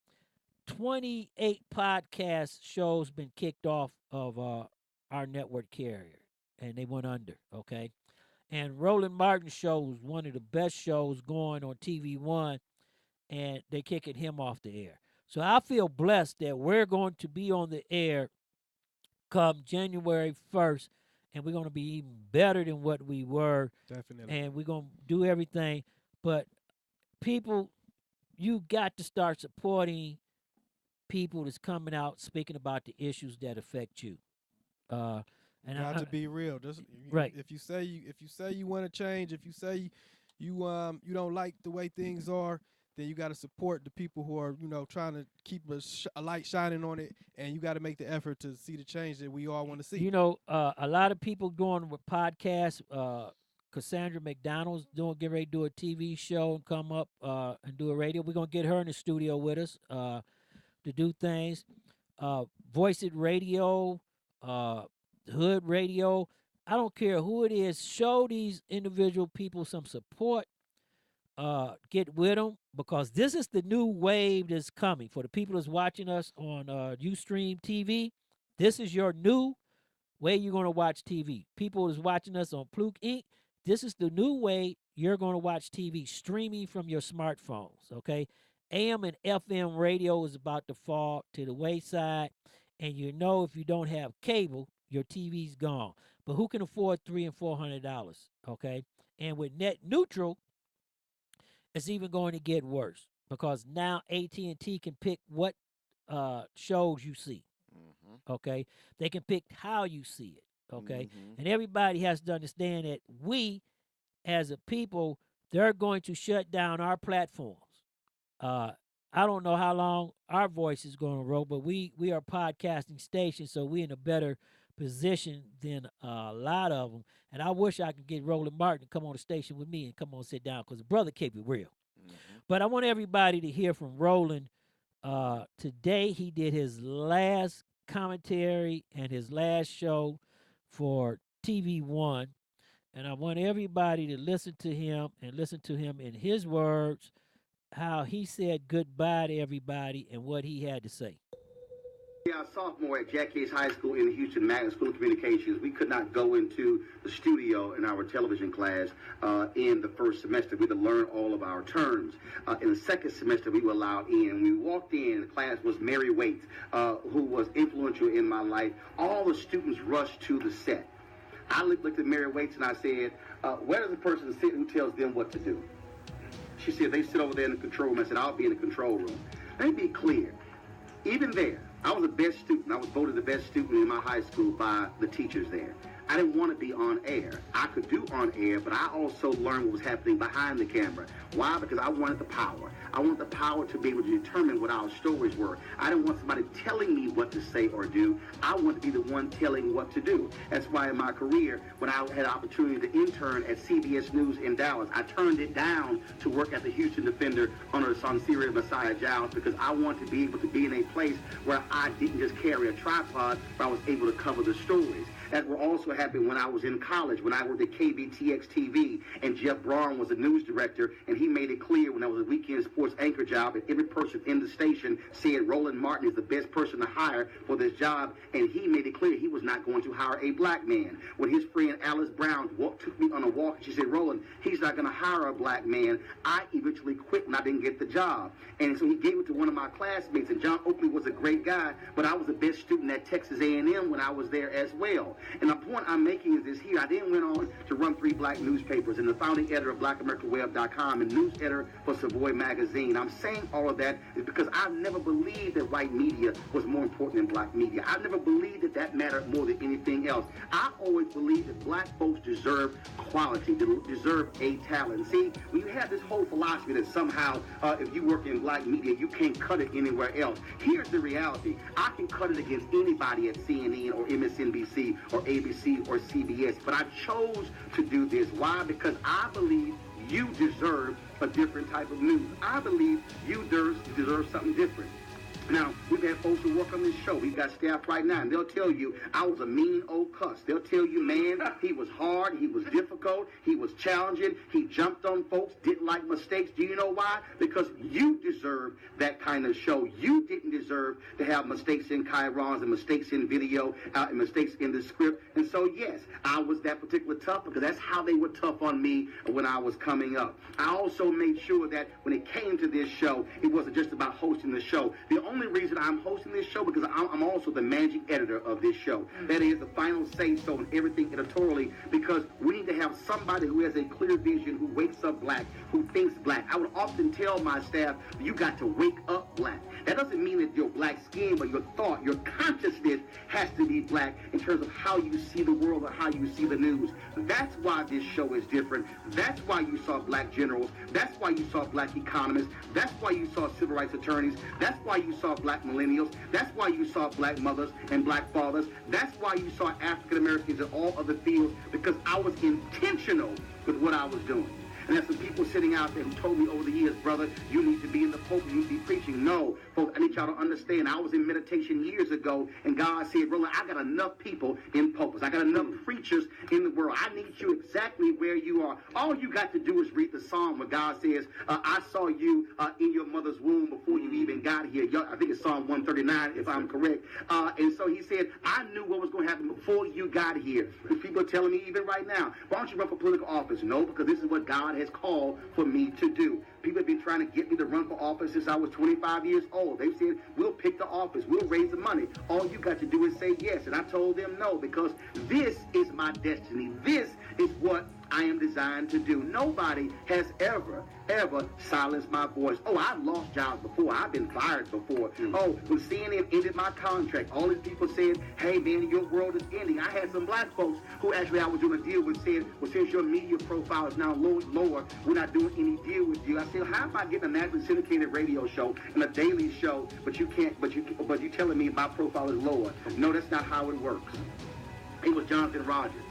28 podcast shows been kicked off of our network carrier, and they went under, okay? And Roland Martin's show was one of the best shows going on TV One, and they're kicking him off the air. So I feel blessed that we're going to be on the air come January 1st, and we're going to be even better than what we were. Definitely. And we're going to do everything. But people, you got to start supporting people that's coming out speaking about the issues that affect you. And got to be real. Just right. If you say you want to change, if you say you don't like the way things are, then you got to support the people who are trying to keep a light shining on it, and you got to make the effort to see the change that we all want to see. You know, a lot of people going with podcasts. Cassandra McDonald's getting ready to do a TV show and come up and do a radio. We're gonna get her in the studio with us to do things. Voice It Radio. Hood Radio, I don't care who it is, show these individual people some support. Get with them because this is the new wave that's coming. For the people that's watching us on Ustream TV, this is your new way you're going to watch TV. People that's watching us on PLUT Inc., this is the new way you're going to watch TV, streaming from your smartphones, okay? AM and FM radio is about to fall to the wayside, and if you don't have cable, your TV's gone. But who can afford $300 and $400? Okay, and with net neutral, it's even going to get worse because now AT&T can pick what shows you see. Okay, they can pick how you see it. Okay, and everybody has to understand that we, as a people, they're going to shut down our platforms. I don't know how long our voice is going to roll, but we are a podcasting station, so we're in a better position than a lot of them. And I wish I could get Roland Martin to come on the station with me and come on sit down because the brother kept it real. But I want everybody to hear from Roland. Today he did his last commentary and his last show for TV One. And I want everybody to listen to him and listen to him in his words, how he said goodbye to everybody and what he had to say. Yeah, sophomore at Jack Case High School in the Houston Magnet School of Communications. We could not go into the studio in our television class in the first semester. We had to learn all of our terms. In the second semester, we were allowed in. When we walked in, the class was Mary Waits, who was influential in my life. All the students rushed to the set. I looked at Mary Waits and I said, where does the person sit who tells them what to do? She said, they sit over there in the control room. I said, I'll be in the control room. Let me be clear. Even there, I was the best student. I was voted the best student in my high school by the teachers there. I I didn't want to be on air. I could do on air, but I also learned what was happening behind the camera. Why? Because I wanted the power. I wanted the power to be able to determine what our stories were. I didn't want somebody telling me what to say or do. I wanted to be the one telling what to do. That's why in my career, when I had an opportunity to intern at CBS News in Dallas, I turned it down to work at the Houston Defender under the Sonseria Messiah Giles, because I wanted to be able to be in a place where I didn't just carry a tripod, but I was able to cover the stories. That will also happen when I was in college, when I worked at KBTX TV, and Jeff Braun was the news director, and he made it clear when I was a weekend sports anchor job, and every person in the station said Roland Martin is the best person to hire for this job, and he made it clear he was not going to hire a black man. When his friend Alice Brown took me on a walk, and she said, Roland, he's not going to hire a black man, I eventually quit when I didn't get the job. And so he gave it to one of my classmates, and John Oakley was a great guy, but I was the best student at Texas A&M when I was there as well. And the point I'm making is this here. I then went on to run 3 black newspapers and the founding editor of BlackAmericaWeb.com and news editor for Savoy Magazine. I'm saying all of that is because I've never believed that white media was more important than black media. I've never believed that that mattered more than anything else. I always believed that black folks deserve quality, deserve a talent. See, when you have this whole philosophy that somehow if you work in black media, you can't cut it anywhere else. Here's the reality. I can cut it against anybody at CNN or MSNBC or ABC or CBS, but I chose to do this. Why? Because I believe you deserve a different type of news. I believe you deserve something different. Now, we've had folks who work on this show. We've got staff right now, and they'll tell you, I was a mean old cuss. They'll tell you, man, he was hard, he was difficult, he was challenging, he jumped on folks, didn't like mistakes. Do you know why? Because you deserve that kind of show. You didn't deserve to have mistakes in chyrons and mistakes in video and mistakes in the script. And so, yes, I was that particular tough because that's how they were tough on me when I was coming up. I also made sure that when it came to this show, it wasn't just about hosting the show. The only reason I'm hosting this show because I'm also the managing editor of this show. That is the final say-so in everything editorially, because we need to have somebody who has a clear vision, who wakes up black, who thinks black. I would often tell my staff, you got to wake up black. That doesn't mean that your black skin, but your thought, your consciousness has to be black in terms of how you see the world or how you see the news. That's why this show is different. That's why you saw black generals. That's why you saw black economists. That's why you saw civil rights attorneys. That's why you saw black millennials. That's why you saw black mothers and black fathers. That's why you saw African Americans in all other fields, because I was intentional with what I was doing. And there's some people sitting out there who told me over the years, brother, you need to be in the pulpit, you need to be preaching. No, folks, I need y'all to understand. I was in meditation years ago, and God said, Roland, I got enough people in pulpits. I got enough preachers in the world. I need you exactly where you are. All you got to do is read the Psalm where God says, I saw you in your mother's womb before you even got here. I think it's Psalm 139, if I'm correct. And so he said, I knew what was going to happen before you got here. And people are telling me even right now, why don't you run for political office? No, because this is what God has called for me to do. People have been trying to get me to run for office since I was 25 years old. They've said, we'll pick the office, we'll raise the money. All you got to do is say yes. And I told them no, because this is my destiny. This is what I am designed to do. Nobody has ever silenced my voice. Oh, I've lost jobs before. I've been fired before. Oh, when CNN ended my contract, all these people said, hey, man, your world is ending. I had some black folks who actually I was doing a deal with said, well, since your media profile is now lower, we're not doing any deal with you. I said, how am I getting a nationally syndicated radio show and a daily show, but you telling me my profile is lower? No, that's not how it works. It was Jonathan Rogers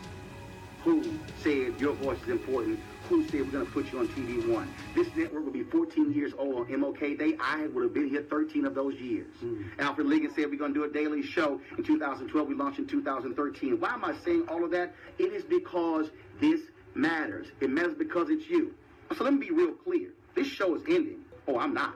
who said your voice is important, who said we're going to put you on TV One. This network will be 14 years old on MLK Day. I would have been here 13 of those years. Alfred Liggins said we're going to do a daily show in 2012. We launched in 2013. Why am I saying all of that? It is because this matters. It matters because it's you. So let me be real clear. This show is ending. Oh, I'm not.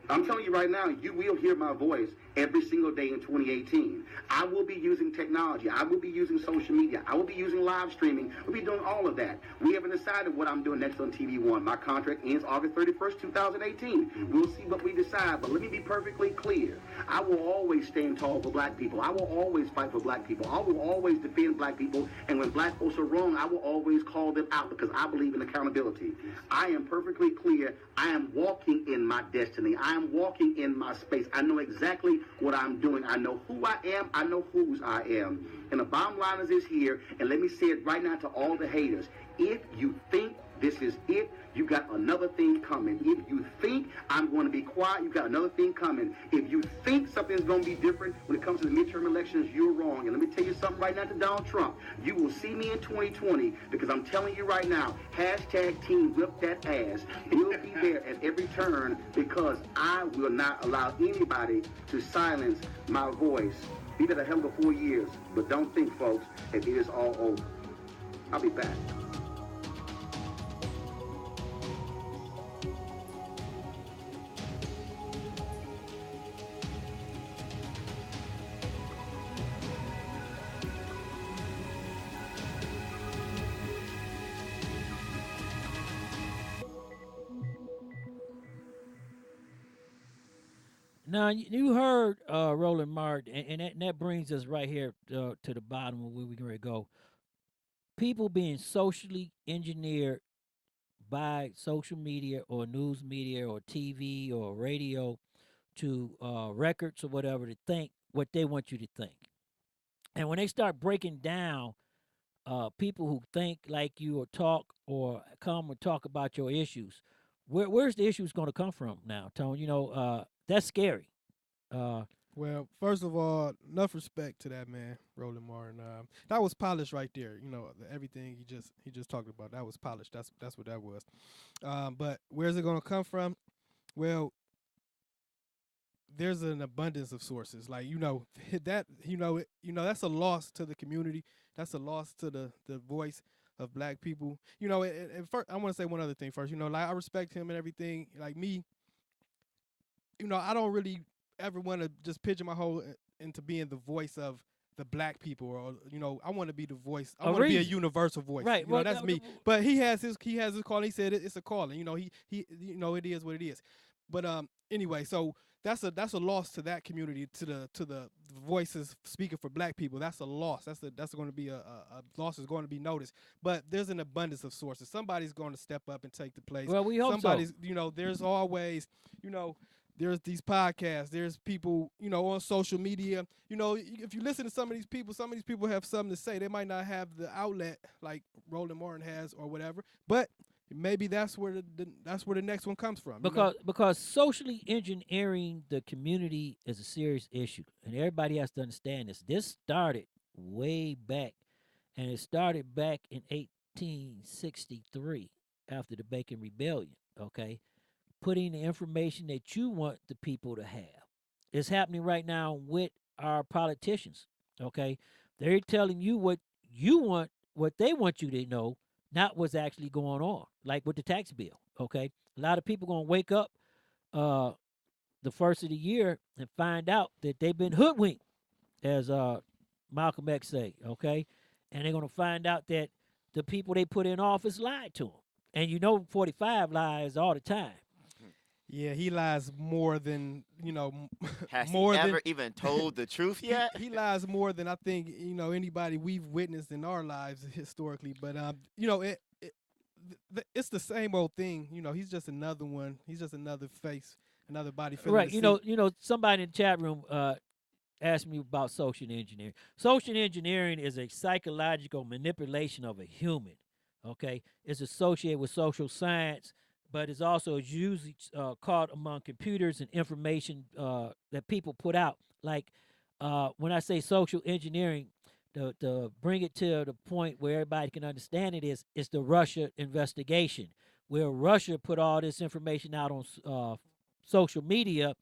I'm telling you right now, you will hear my voice every single day in 2018. I will be using technology. I will be using social media. I will be using live streaming. We'll be doing all of that. We haven't decided what I'm doing next on TV One. My contract ends August 31st, 2018. We'll see what we decide. But let me be perfectly clear. I will always stand tall for black people. I will always fight for black people. I will always defend black people. And when black folks are wrong, I will always call them out because I believe in accountability. I am perfectly clear. I am walking in my destiny. I am walking in my space. I know exactly what I'm doing. I know who I am. I know whose I am. And the bottom line is this here, and let me say it right now to all the haters. If you think this is it, you got another thing coming. If you think I'm going to be quiet, you got another thing coming. If you think something's going to be different when it comes to the midterm elections, you're wrong. And let me tell you something right now to Donald Trump. You will see me in 2020 because I'm telling you right now, hashtag team whip that ass. You'll be there at every turn because I will not allow anybody to silence my voice. We've had a hell of a 4 years, but don't think, folks, that it is all over. I'll be back. Now you heard Roland Martin, and that brings us right here to the bottom of where we're going to go. People being socially engineered by social media or news media or TV or radio to records or whatever to think what they want you to think. And when they start breaking down people who think like you or talk or come and talk about your issues, where's the issues going to come from now, Tone? You know, that's scary. Well, first of all, enough respect to that man, Roland Martin. That was polished right there. You know, everything he just talked about, that was polished. That's what that was. But where's it going to come from? Well, there's an abundance of sources. Like that's a loss to the community. That's a loss to the voice of black people. You know, and first, I want to say one other thing first. You know, like I respect him and everything. Like me, you know, I don't really ever want to just pigeon my hole into being the voice of the black people, or you know, I want to be the voice. I want to be a universal voice. Right. You know, that's me. But he has his calling. He said it's a calling. You know, he you know, it is what it is. But anyway, so that's a loss to that community, to the voices speaking for black people. That's a loss. That's going to be a loss that's going to be noticed. But there's an abundance of sources. Somebody's going to step up and take the place. Well, we hope so. You know, there's always, you know, there's these podcasts. There's people, you know, on social media. You know, if you listen to some of these people have something to say. They might not have the outlet like Roland Martin has or whatever, but maybe that's where the next one comes from. Because socially engineering the community is a serious issue, and everybody has to understand this. This started way back, and it started back in 1863 after the Bacon Rebellion. Okay. Putting the information that you want the people to have. It's happening right now with our politicians, okay? They're telling you what you want, what they want you to know, not what's actually going on, like with the tax bill, okay? A lot of people going to wake up the first of the year and find out that they've been hoodwinked, as Malcolm X say, okay? And they're going to find out that the people they put in office lied to them. And you know 45 lies all the time. Yeah, he lies more than, you know, Has more he than ever even told the truth yet? He lies more than I think, you know, anybody we've witnessed in our lives historically. But you know, it's the same old thing. You know, he's just another one. He's just another face, another body. Right. You know, somebody in the chat room asked me about social engineering. Social engineering is a psychological manipulation of a human. Okay, it's associated with social science, but it's also usually caught among computers and information that people put out. Like when I say social engineering, to bring it to the point where everybody can understand it is the Russia investigation, where Russia put all this information out on social media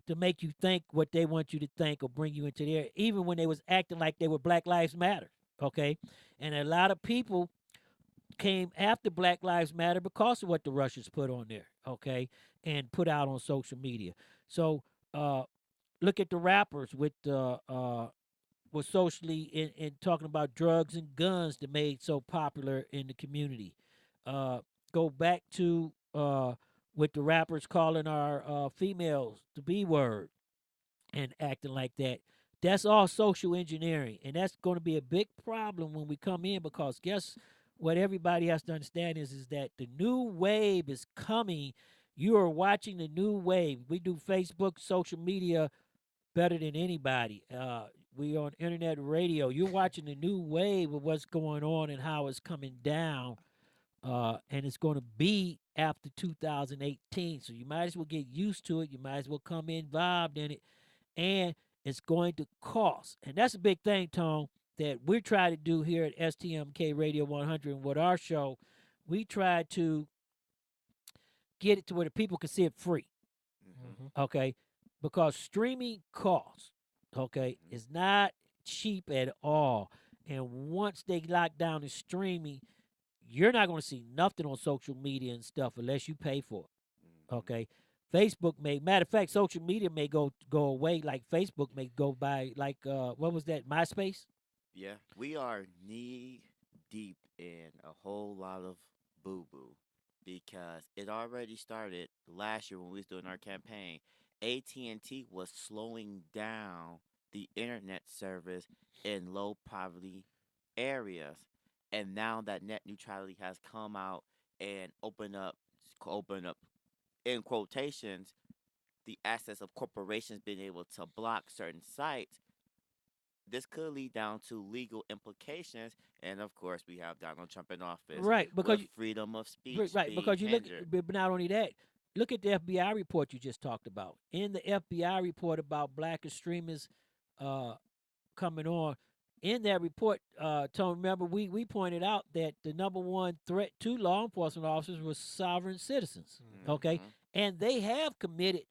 to make you think what they want you to think or bring you into there, even when they was acting like they were Black Lives Matter, okay? And a lot of people came after Black Lives Matter because of what the Russians put on there, okay, and put out on social media. So look at the rappers with was socially in talking about drugs and guns that made so popular in the community. Go back to with the rappers calling our females the B word and acting like that. That's all social engineering, and that's going to be a big problem when we come in, because guess what everybody has to understand is that the new wave is coming. You are watching the new wave. We do Facebook, social media better than anybody. We on internet radio. You're watching the new wave of what's going on and how it's coming down, and it's going to be after 2018. So you might as well get used to it. You might as well come involved in it, and it's going to cost. And that's a big thing, Tone, that we're trying to do here at STMK Radio 100 and with our show. We try to get it to where the people can see it free. Okay, because streaming costs. Okay, it's not cheap at all. And once they lock down the streaming, you're not going to see nothing on social media and stuff unless you pay for it. Okay, Facebook may, matter of fact, social media may go away. Like Facebook may go by like what was that, MySpace? Yeah, we are knee deep in a whole lot of boo boo because it already started last year when we was doing our campaign. AT&T was slowing down the internet service in low poverty areas, and now that net neutrality has come out and open up in quotations the access of corporations being able to block certain sites. This could lead down to legal implications, and of course, we have Donald Trump in office, Right, because with freedom of speech, right, being because you look, hindered. but not only that, look at the FBI report you just talked about. In the FBI report about black extremists coming on, in that report, Tony, remember we pointed out that the number one threat to law enforcement officers was sovereign citizens. Okay, and they have committed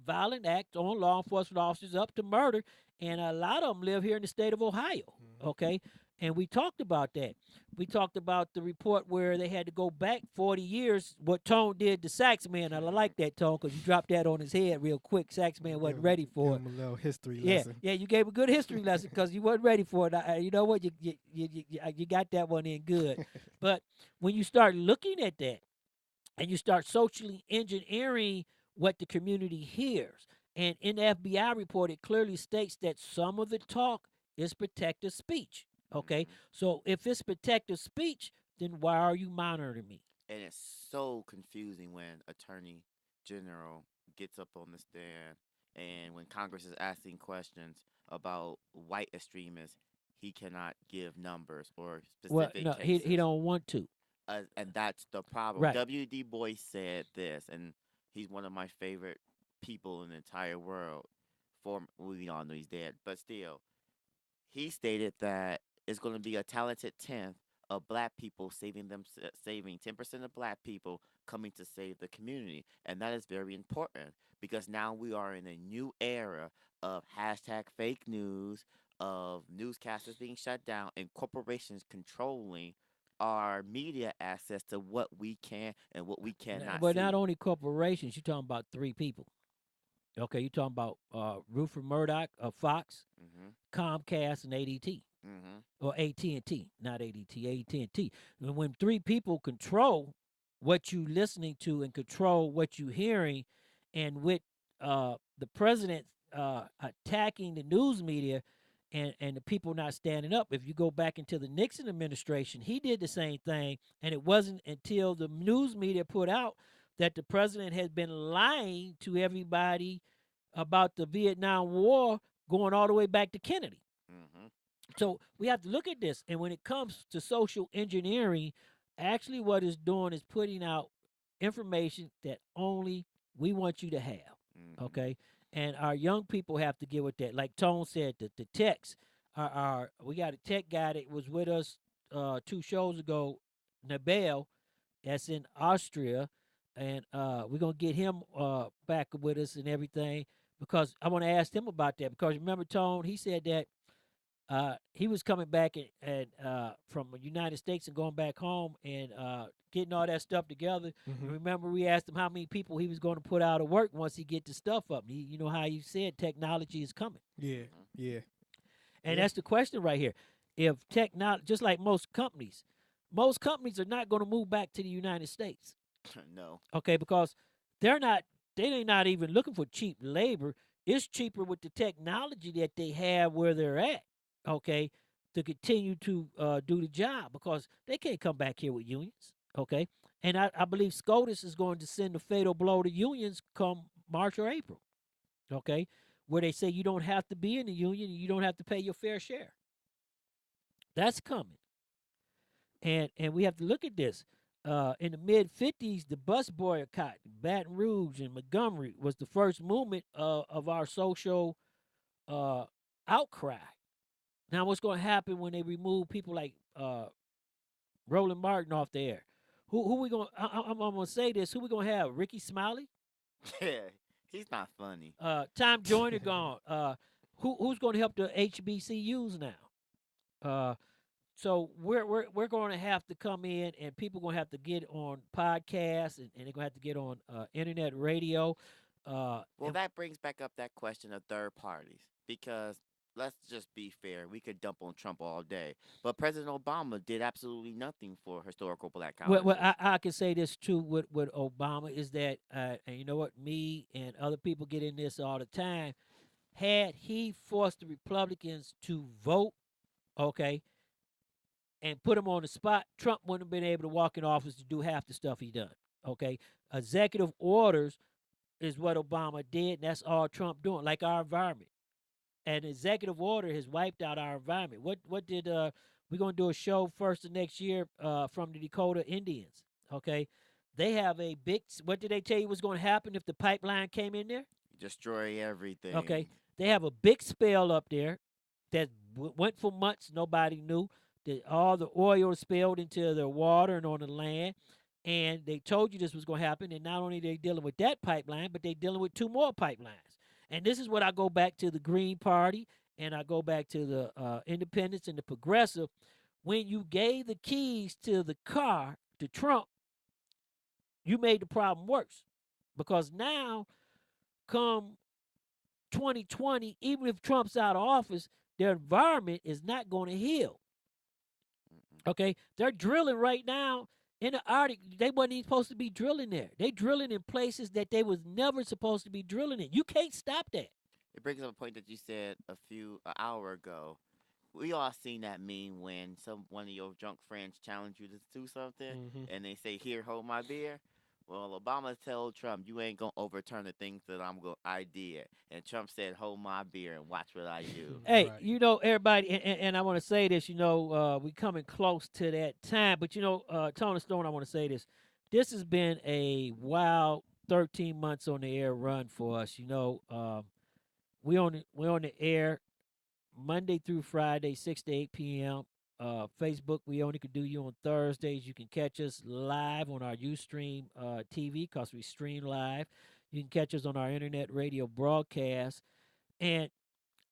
violent acts on law enforcement officers up to murder, and a lot of them live here in the state of Ohio. Okay, and we talked about that. We talked about the report where they had to go back 40 years, what Tone did to Saxman. I like that, Tone, because you dropped that on his head real quick. Saxman wasn't ready for it. Give him a little history Yeah, lesson. yeah, you gave a good history lesson because you wasn't ready for it. You know what? You got that one in good. But when you start looking at that and you start socially engineering what the community hears, and in the FBI report, it clearly states that some of the talk is protected speech. Okay, so if it's protected speech, then why are you monitoring me? And it's so confusing when Attorney General gets up on the stand and when Congress is asking questions about white extremists, he cannot give numbers or Well, specific no, cases. he don't want to. And that's the problem. Right. W.D. Boyce said this, and he's one of my favorite people in the entire world. We all know he's dead, but still, he stated that it's going to be a talented tenth of black people saving 10% of black people coming to save the community, and that is very important because now we are in a new era of hashtag fake news, of newscasters being shut down, and corporations controlling our media access to what we can and what we cannot But see. not only corporations, you're talking about three people. Okay, you're talking about Rupert Murdoch of Fox, Comcast, and ADT. Or AT&T, not ADT, AT&T. And when three people control what you listening to and control what you hearing, and with the president attacking the news media and the people not standing up. If you go back into the Nixon administration, he did the same thing, and it wasn't until the news media put out that the president had been lying to everybody about the Vietnam War going all the way back to Kennedy. So we have to look at this. And when it comes to social engineering, actually what it's doing is putting out information that only we want you to have. Okay? And our young people have to get with that. Like Tone said, the techs we got a tech guy that was with us 2 shows ago, Nabel, that's in Austria. And we're going to get him back with us and everything because I want to ask him about that. Because remember, Tone, he said that he was coming back and from the United States and going back home and getting all that stuff together. And remember, we asked him how many people he was going to put out of work once he get the stuff up. You know how you said technology is coming. Yeah, yeah. And that's the question right here. If technology, just like most companies are not going to move back to the United States. No. Okay, because they're not even looking for cheap labor. It's cheaper with the technology that they have where they're at. Okay, to continue to do the job because they can't come back here with unions. Okay, and I believe SCOTUS is going to send a fatal blow to unions come March or April. Okay, where they say you don't have to be in the union and you don't have to pay your fair share. That's coming. And we have to look at this. In the mid-50s, the bus boycott in Baton Rouge and Montgomery was the first movement of our social outcry. Now, what's going to happen when they remove people like Roland Martin off the air? Who we going? I'm going to say this. Who we going to have? Ricky Smiley? Yeah, he's not funny. Tom Joyner gone. Who's going to help the HBCUs now? So we're going to have to come in, and people going to have to get on podcasts, and they're going to have to get on internet radio. Well, that brings back up that question of third parties, because let's just be fair. We could dump on Trump all day, but President Obama did absolutely nothing for historical black colleges. Well, I can say this too with Obama is that, and you know what, me and other people get in this all the time. Had he forced the Republicans to vote, okay, and put him on the spot, Trump wouldn't have been able to walk in office to do half the stuff he done. Okay, executive orders is what Obama did, and that's all Trump doing, like our environment. An executive order has wiped out our environment. What did we're gonna do a show first of next year from the Dakota Indians? Okay, they have a big. What did they tell you was going to happen if the pipeline came in there? Destroy everything. Okay, they have a big spell up there that went for months. Nobody knew that all the oil spilled into the water and on the land. And they told you this was going to happen. And not only are they dealing with that pipeline, but they're dealing with 2 more pipelines. And this is what I go back to the Green Party, and I go back to the Independents and the Progressive. When you gave the keys to the car to Trump, you made the problem worse. Because now, come 2020, even if Trump's out of office, their environment is not going to heal. Okay? They're drilling right now in the Arctic. They wasn't even supposed to be drilling there. They drilling in places that they was never supposed to be drilling in. You can't stop that. It brings up a point that you said an hour ago. We all seen that meme when one of your drunk friends challenge you to do something, and they say, "Here, hold my beer." Well, Obama told Trump, "You ain't gonna overturn the things that I did," and Trump said, "Hold my beer and watch what I do." Hey, you know, everybody, and I want to say this. You know, we coming close to that time, but you know, Tony Stone, I want to say this. This has been a wild 13 months on the air run for us. You know, we're on the air Monday through Friday, 6 to 8 p.m. Facebook, we only could do you on Thursdays. You can catch us live on our Ustream TV because we stream live. You can catch us on our internet radio broadcast. And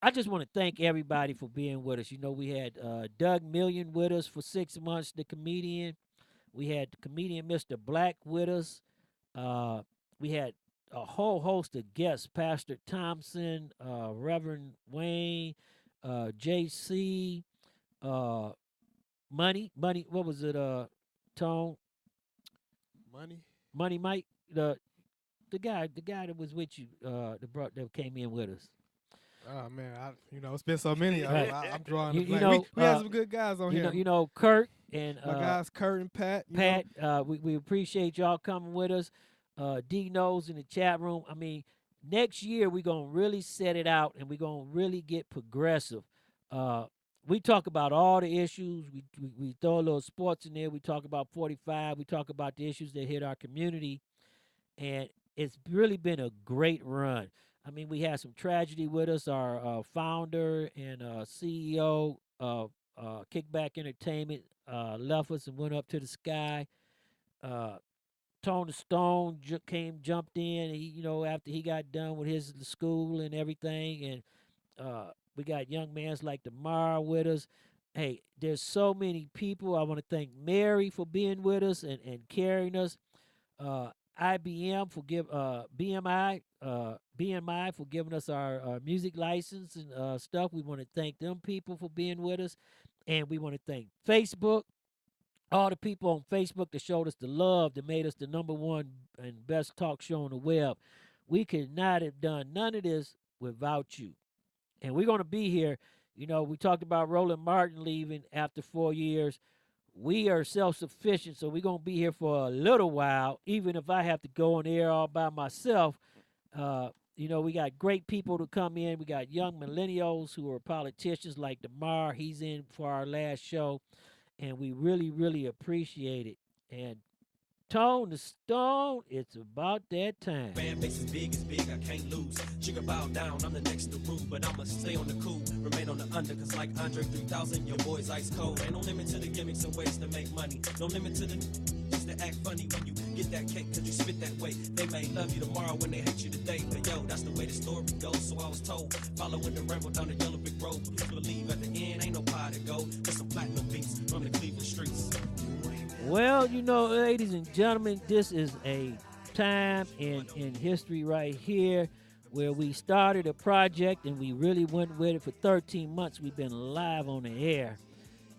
I just want to thank everybody for being with us. You know, we had Doug Million with us for 6 months, the comedian. We had the comedian Mr. Black with us. We had a whole host of guests, Pastor Thompson, Reverend Wayne, JC, Money, what was it, Tone? Money Mike, the guy that was with you, that came in with us. Oh man, it's been so many. Right. I'm drawing. You know, we had some good guys on here. You know, Kurt and my guys, Kurt and Pat. We appreciate y'all coming with us. D knows in the chat room. I mean, next year we're gonna really set it out, and we're gonna really get progressive. We talk about all the issues. We throw a little sports in there. We talk about 45. We talk about the issues that hit our community, and it's really been a great run. I mean, we had some tragedy with us. Our founder and CEO of Kickback Entertainment left us and went up to the sky. Tony Stone jumped in. After he got done with his school and everything, and we got young mans like Demar with us. Hey, there's so many people. I want to thank Mary for being with us and carrying us. IBM for BMI for giving us our music license and stuff. We want to thank them people for being with us, and we want to thank Facebook, all the people on Facebook that showed us the love, that made us the #1 and best talk show on the web. We could not have done none of this without you. And we're going to be here. You know, we talked about Roland Martin leaving after 4 years. We are self-sufficient, so we're going to be here for a little while, even if I have to go on the air all by myself. You know, we got great people to come in. We got young millennials who are politicians like Demar. He's in for our last show, and we really, really appreciate it. And Tone the Stone, it's about that time. Fan base is big, I can't lose. Sugar bow down, I'm the next to rule, but I'ma stay on the cool, remain on the under, cause like Andre 3000, your boy's ice cold. Ain't no limit to the gimmicks and ways to make money. No limit to the just to act funny when you get that cake, cause you spit that way. They may love you tomorrow when they hate you today, but yo, that's the way the story goes, so I was told. Following the ramble down the yellow brick road, but please believe at the end ain't no pie to go. Just some platinum beats from the Cleveland streets. Well, you know, ladies and gentlemen, this is a time in history right here where we started a project and we really went with it for 13 months. We've been live on the air.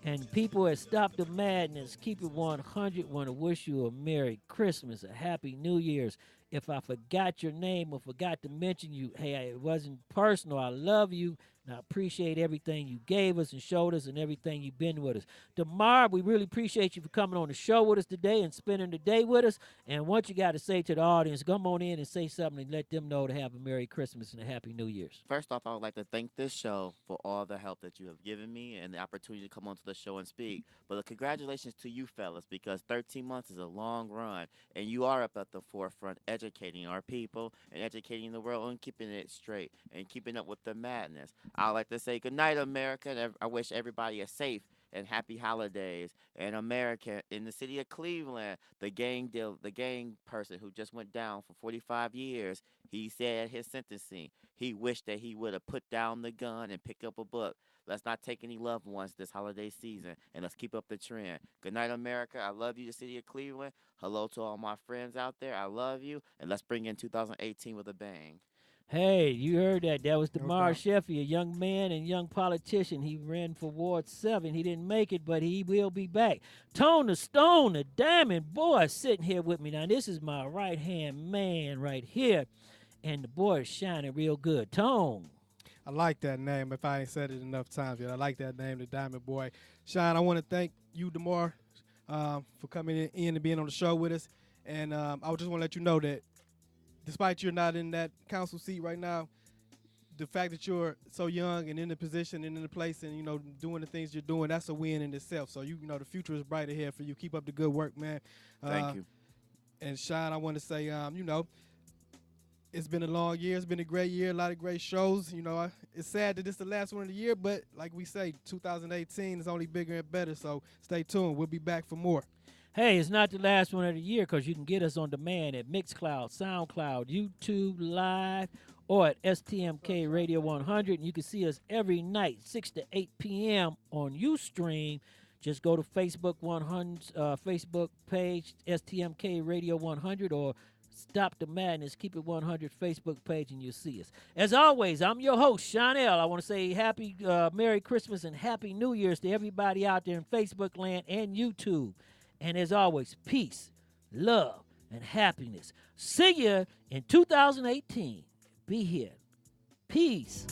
And people at Stop the Madness, Keep It 100, want to wish you a Merry Christmas, a Happy New Year's. If I forgot your name or forgot to mention you, hey, it wasn't personal. I love you, and I appreciate everything you gave us and showed us and everything you've been with us. Demar, we really appreciate you for coming on the show with us today and spending the day with us. And what you got to say to the audience, come on in and say something and let them know to have a Merry Christmas and a Happy New Year's. First off, I would like to thank this show for all the help that you have given me and the opportunity to come onto the show and speak. But congratulations to you fellas, because 13 months is a long run, and you are up at the forefront educating our people and educating the world and keeping it straight and keeping up with the madness. I'd like to say good night, America, and I wish everybody a safe and happy holidays. And America, in the city of Cleveland, the gang person who just went down for 45 years, he said at his sentencing, he wished that he would have put down the gun and picked up a book. Let's not take any loved ones this holiday season, and let's keep up the trend. Good night, America. I love you, the city of Cleveland. Hello to all my friends out there. I love you, and let's bring in 2018 with a bang. Hey, you heard that. That was Demar Sheffey, a young man and young politician. He ran for Ward 7. He didn't make it, but he will be back. Tone the Stone, the Diamond Boy, sitting here with me. Now, this is my right-hand man right here, and the boy is shining real good. Tone. I like that name. If I ain't said it enough times yet, I like that name, the Diamond Boy. Sean, I want to thank you, Demar, for coming in and being on the show with us. And I just want to let you know that despite you're not in that council seat right now, the fact that you're so young and in the position and in the place and, you know, doing the things you're doing, that's a win in itself. So, you know, the future is bright ahead for you. Keep up the good work, man. Thank you. And, Sean, I want to say, you know, it's been a long year. It's been a great year, a lot of great shows. You know, it's sad that this is the last one of the year, but like we say, 2018 is only bigger and better, so stay tuned. We'll be back for more. Hey, it's not the last one of the year because you can get us on demand at Mixcloud, SoundCloud, YouTube Live, or at STMK Radio 100. And you can see us every night, 6 to 8 p.m. on Ustream. Just go to Facebook page, STMK Radio 100, or Stop the Madness, Keep It 100 Facebook page, and you'll see us. As always, I'm your host, Chanel. I want to say happy Merry Christmas and Happy New Year's to everybody out there in Facebook land and YouTube. And as always, peace, love, and happiness. See ya in 2018. Be here. Peace.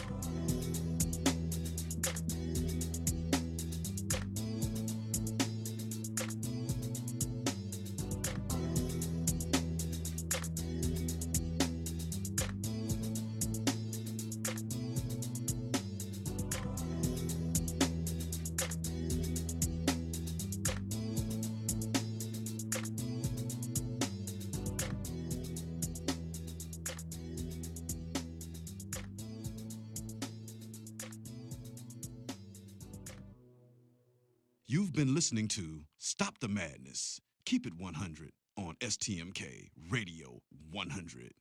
You've been listening to Stop the Madness, Keep It 100 on STMK Radio 100.